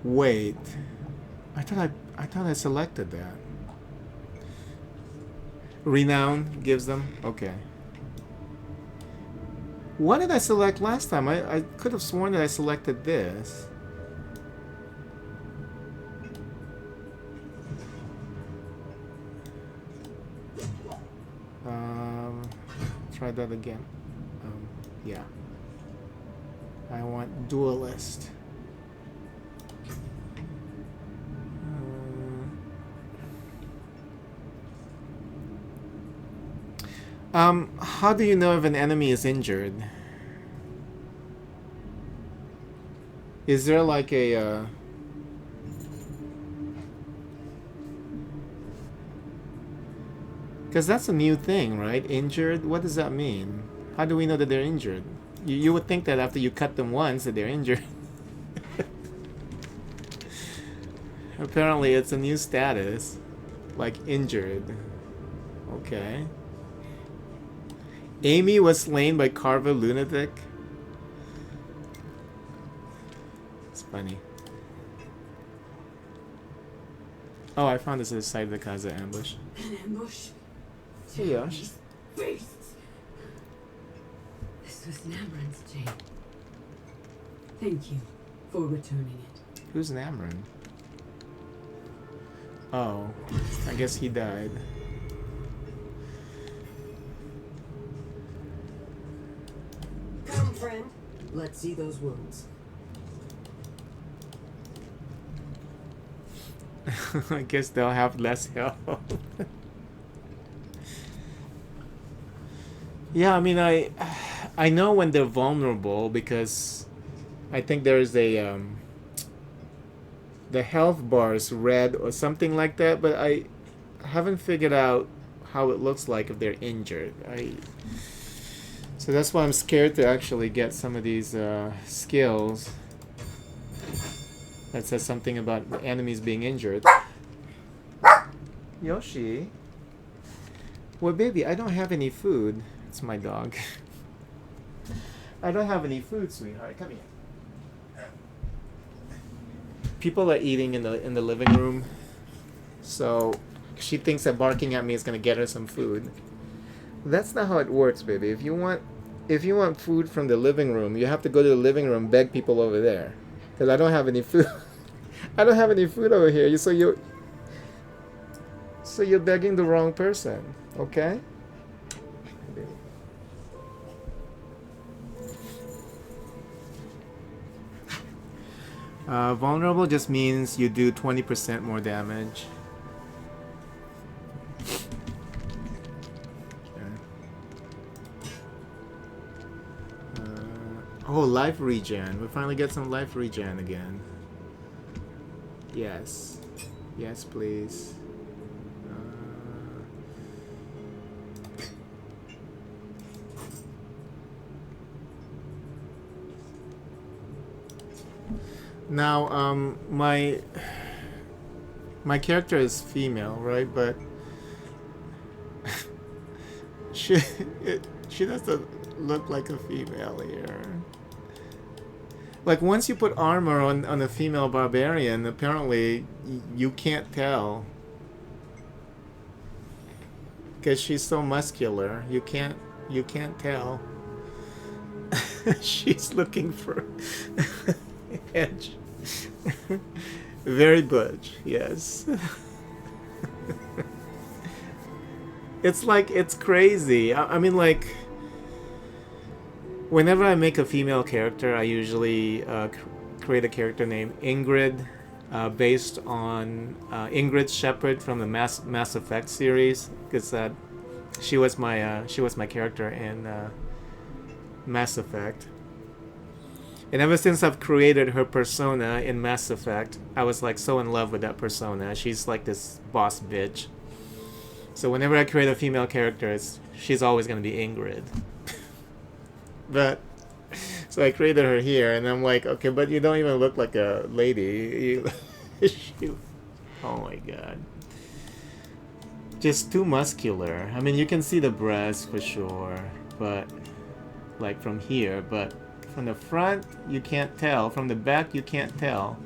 S3: wait. I thought I selected that. Renown gives them? Okay. What did I select last time? I could have sworn that I selected this. Try that again. Yeah. I want duelist. How do you know if an enemy is injured? Is there like a because that's a new thing, right? Injured? What does that mean? How do we know that they're injured? You would think that after you cut them once that they're injured. Apparently it's a new status. Like injured. Okay. Amy was slain by Carver Lunatic. It's funny. Oh, I found this at the side of the Kaza ambush.
S4: An ambush?
S3: Hey, Yosh.
S4: These beasts! This was Namran's chain. Thank you for returning it.
S3: Who's Namran? Oh, I guess he died.
S7: Come, friend. Let's see those wounds.
S3: I guess they'll have less health. Yeah, I mean, I know when they're vulnerable because I think there's a the health bar is red or something like that, but I haven't figured out how it looks like if they're injured. So that's why I'm scared to actually get some of these skills that says something about the enemies being injured. Yoshi? Well, baby, I don't have any food. It's my dog. I don't have any food, sweetheart. Come here. People are eating in the living room, so she thinks that barking at me is gonna get her some food. That's not how it works, baby. If you want food from the living room, you have to go to the living room and beg people over there. Because I don't have any food. I don't have any food over here. So you're begging the wrong person, okay? Vulnerable just means you do 20% more damage. Oh, life regen. We finally get some life regen again. Yes. Yes, please. Now, my character is female, right? But she she doesn't look like a female here. Like once you put armor on a female barbarian, apparently you can't tell because she's so muscular. You can't tell. She's looking for edge. Very butch, yes. It's crazy. I mean, like, whenever I make a female character, I usually create a character named Ingrid, based on Ingrid Shepard from the Mass Effect series, because she was my character in Mass Effect. And ever since I've created her persona in Mass Effect, I was like so in love with that persona. She's like this boss bitch. So whenever I create a female character, she's always gonna be Ingrid. But so I created her here, and I'm like, okay, but you don't even look like a lady. Oh my god, just too muscular. I mean, you can see the breasts for sure, but like from here, but from the front you can't tell. From the back you can't tell.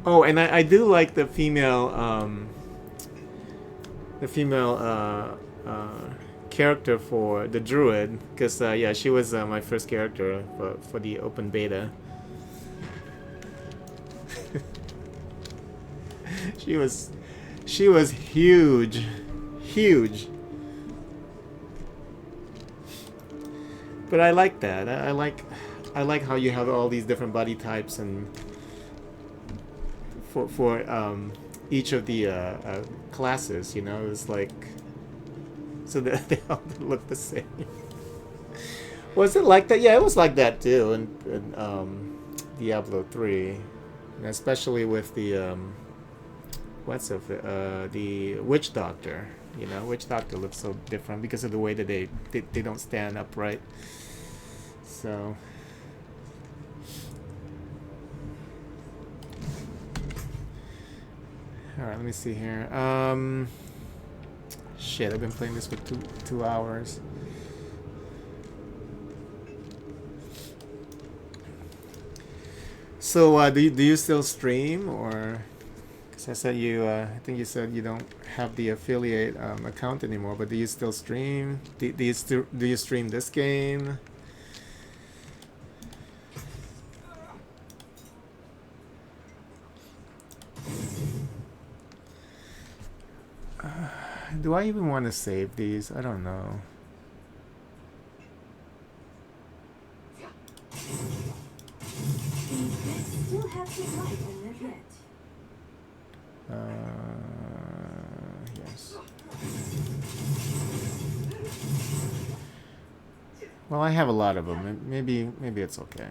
S3: Oh, and I do like the female character for the druid, because yeah, she was my first character for the open beta. She was huge. But I like that. I like how you have all these different body types, and for each of the classes, you know, it's like so that they all look the same. Was it like that? Yeah, it was like that too in Diablo 3, and especially with the the witch doctor. You know, witch doctor looks so different because of the way that they don't stand upright. So. Alright, let me see here. Shit, I've been playing this for two hours. So, do you still stream, or? Because I said I think you said you don't have the affiliate account anymore. But do you still stream? Do you stream this game? Do I even want to save these? I don't know.
S4: Still have some light in their head.
S3: Yes. Well, I have a lot of them. Maybe it's okay.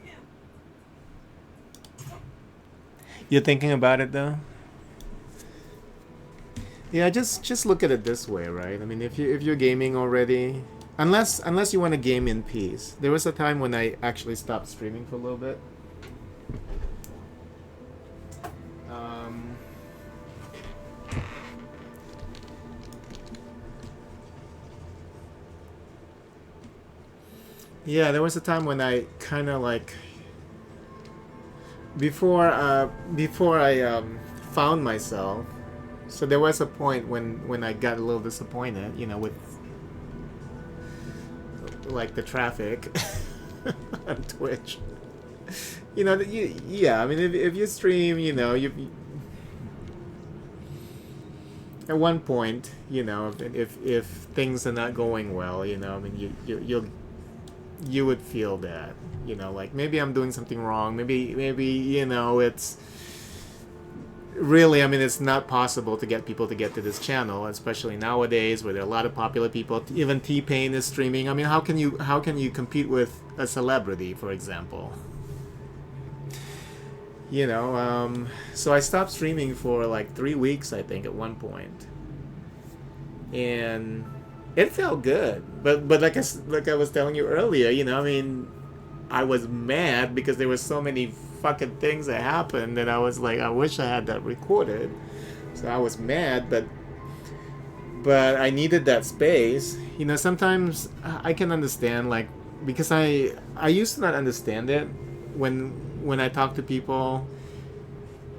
S3: Yeah. You're thinking about it though? Yeah, just look at it this way, right? I mean, if you're gaming already, unless you want to game in peace. There was a time when I actually stopped streaming for a little bit. Yeah, there was a time when I kind of like before I found myself. So there was a point when I got a little disappointed, you know, with like the traffic on Twitch. You know, yeah. I mean, if you stream, you know, you at one point, you know, if things are not going well, you know, I mean, you would feel that, you know, like maybe I'm doing something wrong. Maybe you know, it's really, I mean, it's not possible to get people to get to this channel, especially nowadays where there are a lot of popular people. Even T-Pain is streaming. I mean, how can you compete with a celebrity, for example? you know, so I stopped streaming for like 3 weeks, I think, at one point, and it felt good. But like I was telling you earlier, you know, I mean, I was mad because there were so many fucking things that happened, and I was like, I wish I had that recorded. So I was mad, but I needed that space. You know, sometimes I can understand, like, because I used to not understand it when I talk to people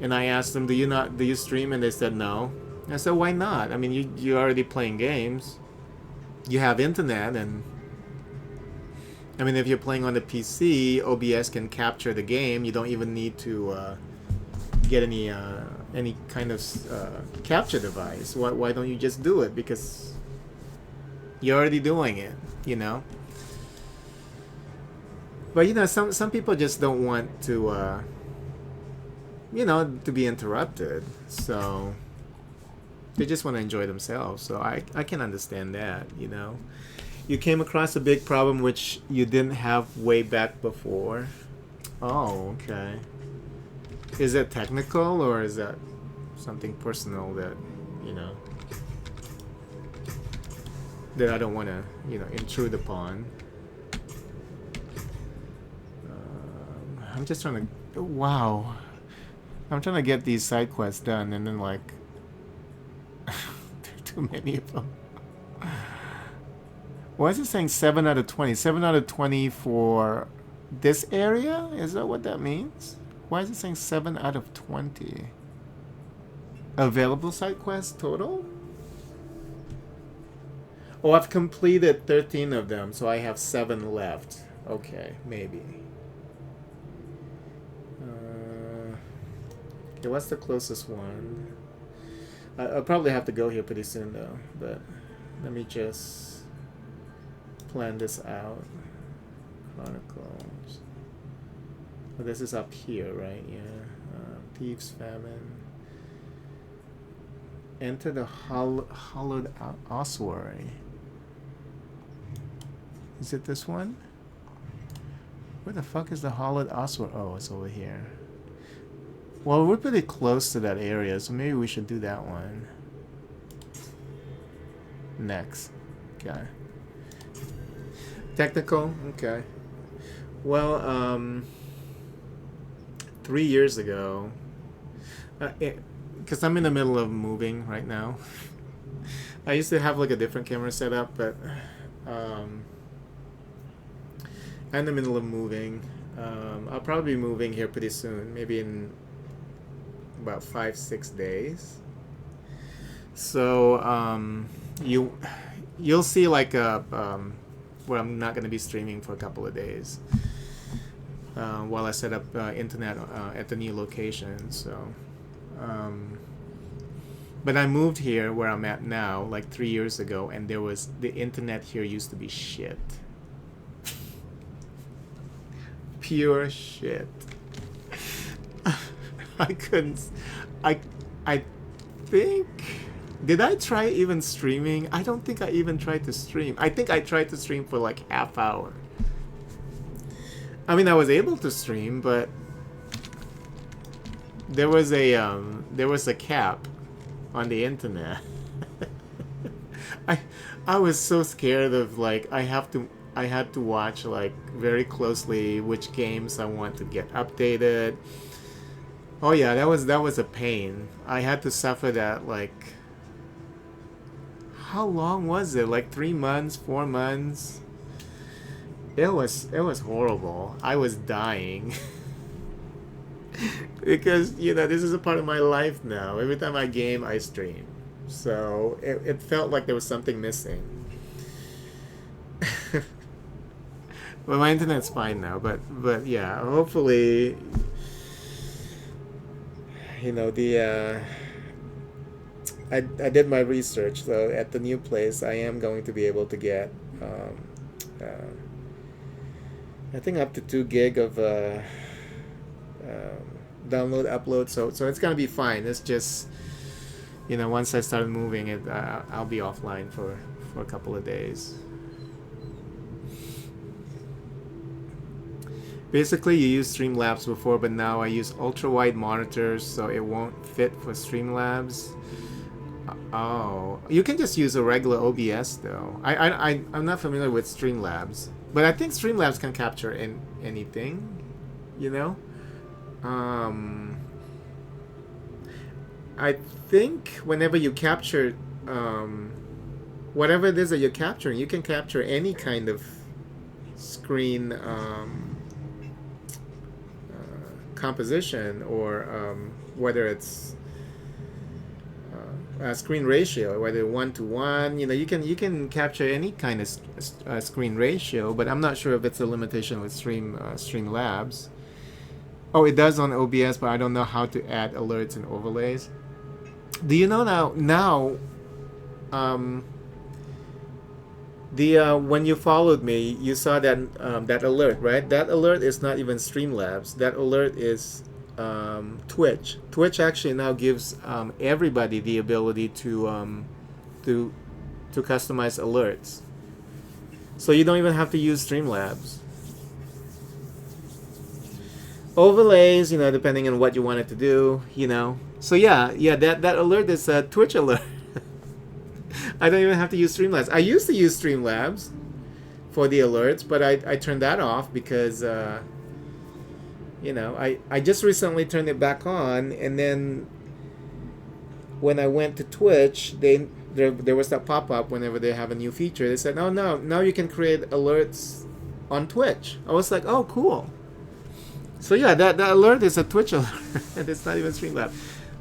S3: and I asked them, do you stream? And they said no. I said, why not? I mean, you're already playing games. You have internet, and I mean, if you're playing on the PC, OBS can capture the game. You don't even need to get any kind of capture device. Why don't you just do it? Because you're already doing it, you know. But you know, some people just don't want to, you know, to be interrupted. So they just want to enjoy themselves. So I can understand that, you know. You came across a big problem which you didn't have way back before. Oh, okay. Is it technical, or is that something personal that, you know, that I don't want to, you know, intrude upon? I'm just trying to... Wow. I'm trying to get these side quests done, and then, like... there are too many of them. Why is it saying 7 out of 20? 7 out of 20 for this area? Is that what that means? Why is it saying 7 out of 20? Available side quests total? Oh, I've completed 13 of them, so I have 7 left. Okay, maybe. Okay, what's the closest one? I'll probably have to go here pretty soon, though. But let me just plan this out. Chronicles. Oh, this is up here, right? Yeah. Thieves' Famine. Enter the Hollowed Ossuary. Is it this one? Where the fuck is the Hollowed Ossuary? Oh, it's over here. Well, we're pretty close to that area, so maybe we should do that one next. Okay. Technical? Okay. Well, 3 years ago, because I'm in the middle of moving right now. I used to have like a different camera setup, but I'm in the middle of moving. I'll probably be moving here pretty soon, maybe in about 5-6 days. So you'll see like a where I'm not going to be streaming for a couple of days while I set up internet at the new location. So but I moved here where I'm at now like 3 years ago, and the internet here used to be shit. Pure shit. I couldn't. I think. Did I try even streaming? I don't think I even tried to stream. I think I tried to stream for like half hour. I mean, I was able to stream, but there was a cap on the internet. I was so scared of like I had to watch like very closely which games I want to get updated. Oh yeah, that was a pain. I had to suffer that like, how long was it? Like 3 months, 4 months? It was horrible. I was dying. Because, you know, this is a part of my life now. Every time I game, I stream. So it felt like there was something missing. Well, my internet's fine now, but yeah, hopefully, you know, I did my research, so at the new place I am going to be able to get I think up to 2 gig of download upload, so it's gonna be fine. It's just, you know, once I start moving it, I'll be offline for a couple of days. Basically, you used Streamlabs before, but now I use ultra-wide monitors, so it won't fit for Streamlabs. Oh, you can just use a regular OBS though. I'm not familiar with Streamlabs, but I think Streamlabs can capture anything, you know. I think whenever you capture whatever it is that you're capturing, you can capture any kind of screen composition, or whether it's screen ratio, whether 1:1. You know, you can capture any kind of screen ratio, but I'm not sure if it's a limitation with Streamlabs. Oh, it does on OBS, but I don't know how to add alerts and overlays. Do you know now? When you followed me, you saw that that alert, right? That alert is not even Streamlabs. That alert is Twitch. Twitch actually now gives everybody the ability to customize alerts, so you don't even have to use Streamlabs. Overlays, you know, depending on what you want it to do, you know. So yeah, that alert is a Twitch alert. I don't even have to use Streamlabs. I used to use Streamlabs for the alerts, but I turned that off because you know, I just recently turned it back on, and then when I went to Twitch, there was that pop-up whenever they have a new feature. They said, "Oh no, now you can create alerts on Twitch." I was like, "Oh, cool." So yeah, that alert is a Twitch alert, and it's not even Streamlabs.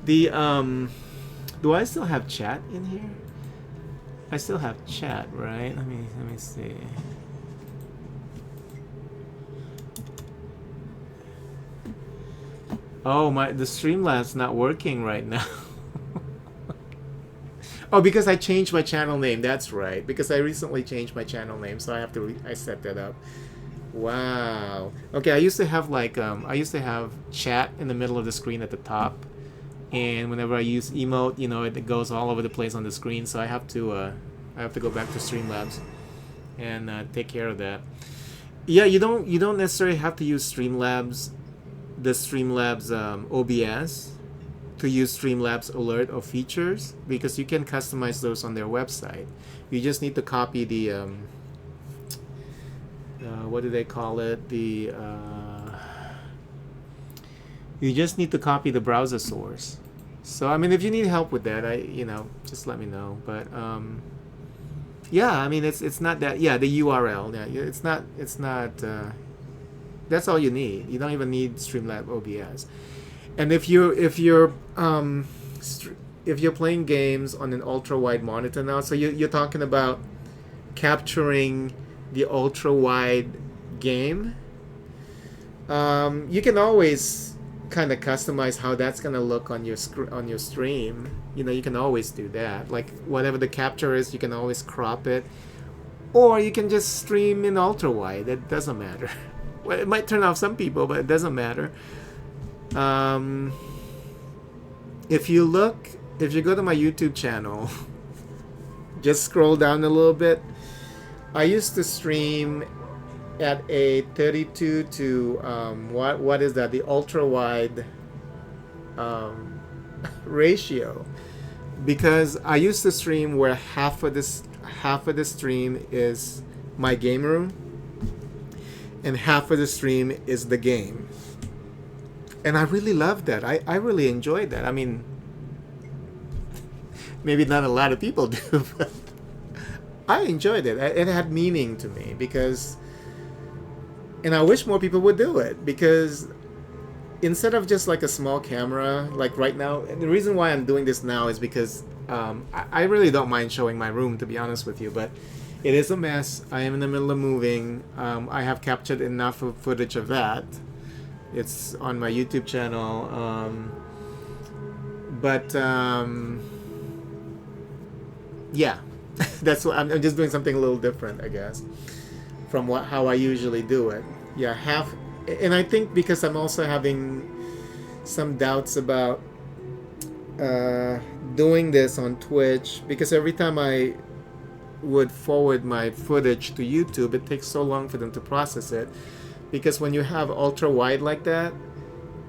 S3: The do I still have chat in here? I still have chat, right? Let me see. Oh, the Streamlabs not working right now. Oh, because I changed my channel name. That's right. Because I recently changed my channel name, so I have to I set that up. Wow. Okay, I used to have chat in the middle of the screen at the top, and whenever I use emote, you know, it goes all over the place on the screen. So I have to go back to Streamlabs and take care of that. Yeah, you don't necessarily have to use Streamlabs, the Streamlabs OBS, to use Streamlabs alert or features, because you can customize those on their website. You just need to copy the what do they call it? You just need to copy the browser source. So I mean, if you need help with that, just let me know. But yeah, I mean, it's not that. Yeah, the URL. Yeah, it's not. That's all you need. You don't even need Streamlabs OBS. And if you're playing games on an ultra wide monitor now, so you're talking about capturing the ultra wide game, you can always kind of customize how that's gonna look on your stream. You know, you can always do that. Like whatever the capture is, you can always crop it, or you can just stream in ultra wide. It doesn't matter. Well, it might turn off some people, but it doesn't matter. If you go to my YouTube channel, just scroll down a little bit. I used to stream at a 32 to what is that? The ultra wide ratio, because I used to stream where half of the stream is my game room, and half of the stream is the game. And I really loved that. I really enjoyed that. I mean, maybe not a lot of people do, but I enjoyed it. It had meaning to me and I wish more people would do it, because instead of just like a small camera, like right now, the reason why I'm doing this now is because I really don't mind showing my room, to be honest with you, but it is a mess. I am in the middle of moving. I have captured enough of footage of that. It's on my YouTube channel. Yeah, that's what I'm just doing, something a little different, I guess, from how I usually do it. Yeah, and I think because I'm also having some doubts about doing this on Twitch, because every time I would forward my footage to YouTube, it takes so long for them to process it. because when you have ultra wide like that,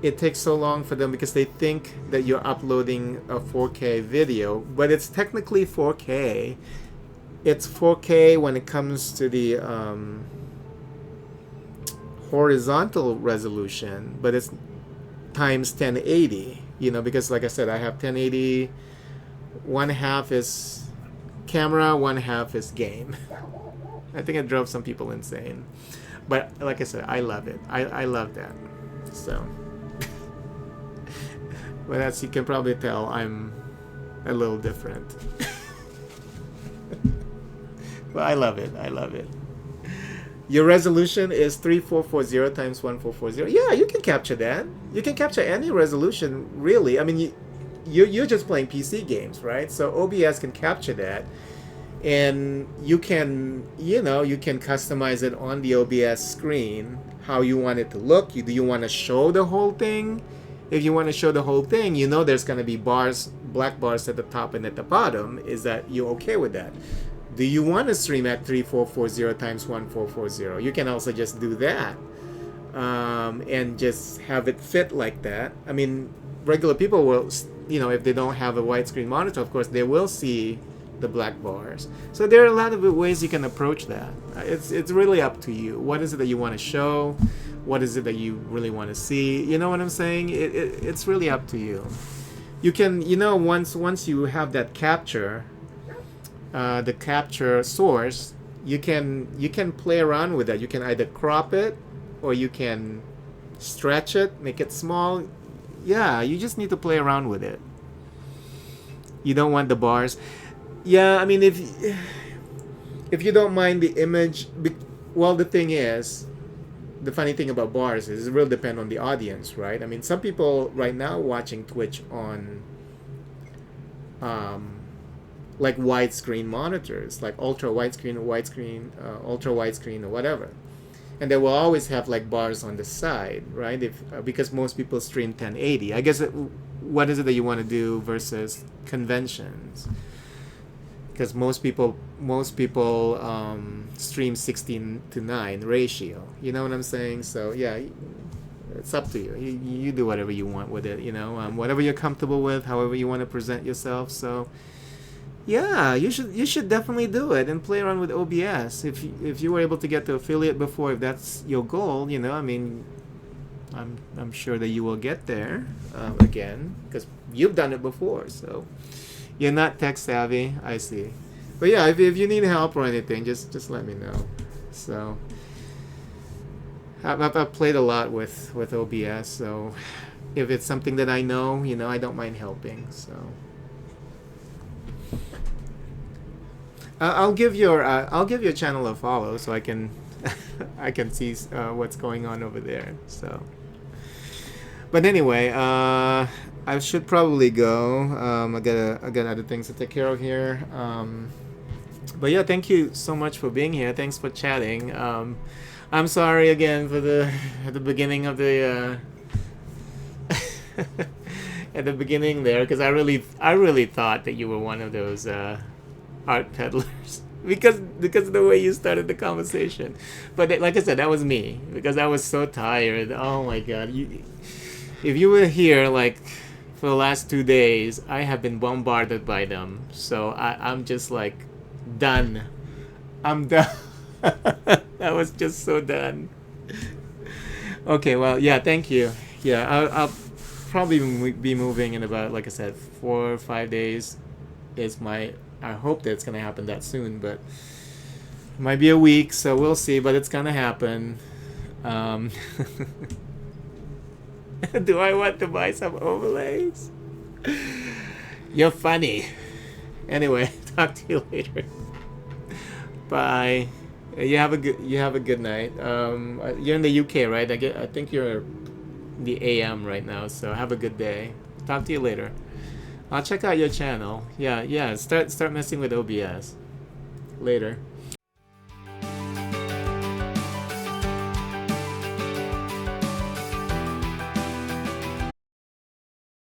S3: it takes so long for them because they think that you're uploading a 4K video, but it's technically 4K. It's 4K when it comes to the horizontal resolution, but it's times 1080, you know, because like I said, I have 1080, one half is camera, one half is game. I think it drove some people insane, but like I said, I love it. I love that. So but as you can probably tell, I'm a little different. But I love it. I love it. Your resolution is 3440 times 1440. Yeah, you can capture that. You can capture any resolution, really. I mean, you're just playing PC games, right? So OBS can capture that. And you can, you know, you can customize it on the OBS screen, how you want it to look. Do you want to show the whole thing? If you want to show the whole thing, you know there's going to be bars, black bars at the top and at the bottom. Is that you okay with that? Do you want to stream at 3440 times 1440? You can also just do that and just have it fit like that. I mean, regular people will, you know, if they don't have a widescreen monitor, of course, they will see the black bars. So there are a lot of ways you can approach that. It's really up to you. What is it that you want to show? What is it that you really want to see? You know what I'm saying? It's really up to you. You can, you know, once you have that capture, the capture source, you can play around with that. You can either crop it or you can stretch it, make it small. Yeah, you just need to play around with it. You don't want the bars. Yeah, I mean, if you don't mind the image, well, the thing is, the funny thing about bars is it will depend on the audience, right? I mean, some people right now watching Twitch on like widescreen monitors, like ultra widescreen, ultra widescreen, or whatever, and they will always have like bars on the side, right? Because most people stream 1080. I guess what is it that you want to do versus conventions? Because most people stream 16:9 ratio. You know what I'm saying? So yeah, it's up to you. You do whatever you want with it. You know, whatever you're comfortable with, however you want to present yourself. So yeah, you should definitely do it and play around with OBS. If you were able to get to affiliate before, if that's your goal, you know, I mean, I'm sure that you will get there again because you've done it before. So. You're not tech savvy, I see. But yeah, if you need help or anything, just let me know. So I've played a lot with OBS, so if it's something that I know, you know, I don't mind helping. So I'll give your channel a follow so I can I can see what's going on over there. So, but anyway, I should probably go. I got other things to take care of here. But yeah, thank you so much for being here. Thanks for chatting. I'm sorry again for at the beginning of the at the beginning there, because I really thought that you were one of those art peddlers because of the way you started the conversation. But like I said, that was me because I was so tired. Oh my God, if you were here like for the last 2 days, I have been bombarded by them. So I'm just like done. I'm done. I was just so done. Okay, well, yeah, thank you. Yeah, I'll probably be moving in about, like I said, 4 or 5 days. I hope that it's gonna happen that soon, but it might be a week, so we'll see. But it's gonna happen. Do I want to buy some overlays? You're funny. Anyway, talk to you later. Bye. You have a good night. You're in the UK, right? I think you're the AM right now. So have a good day. Talk to you later. I'll check out your channel. Yeah. Start messing with OBS later.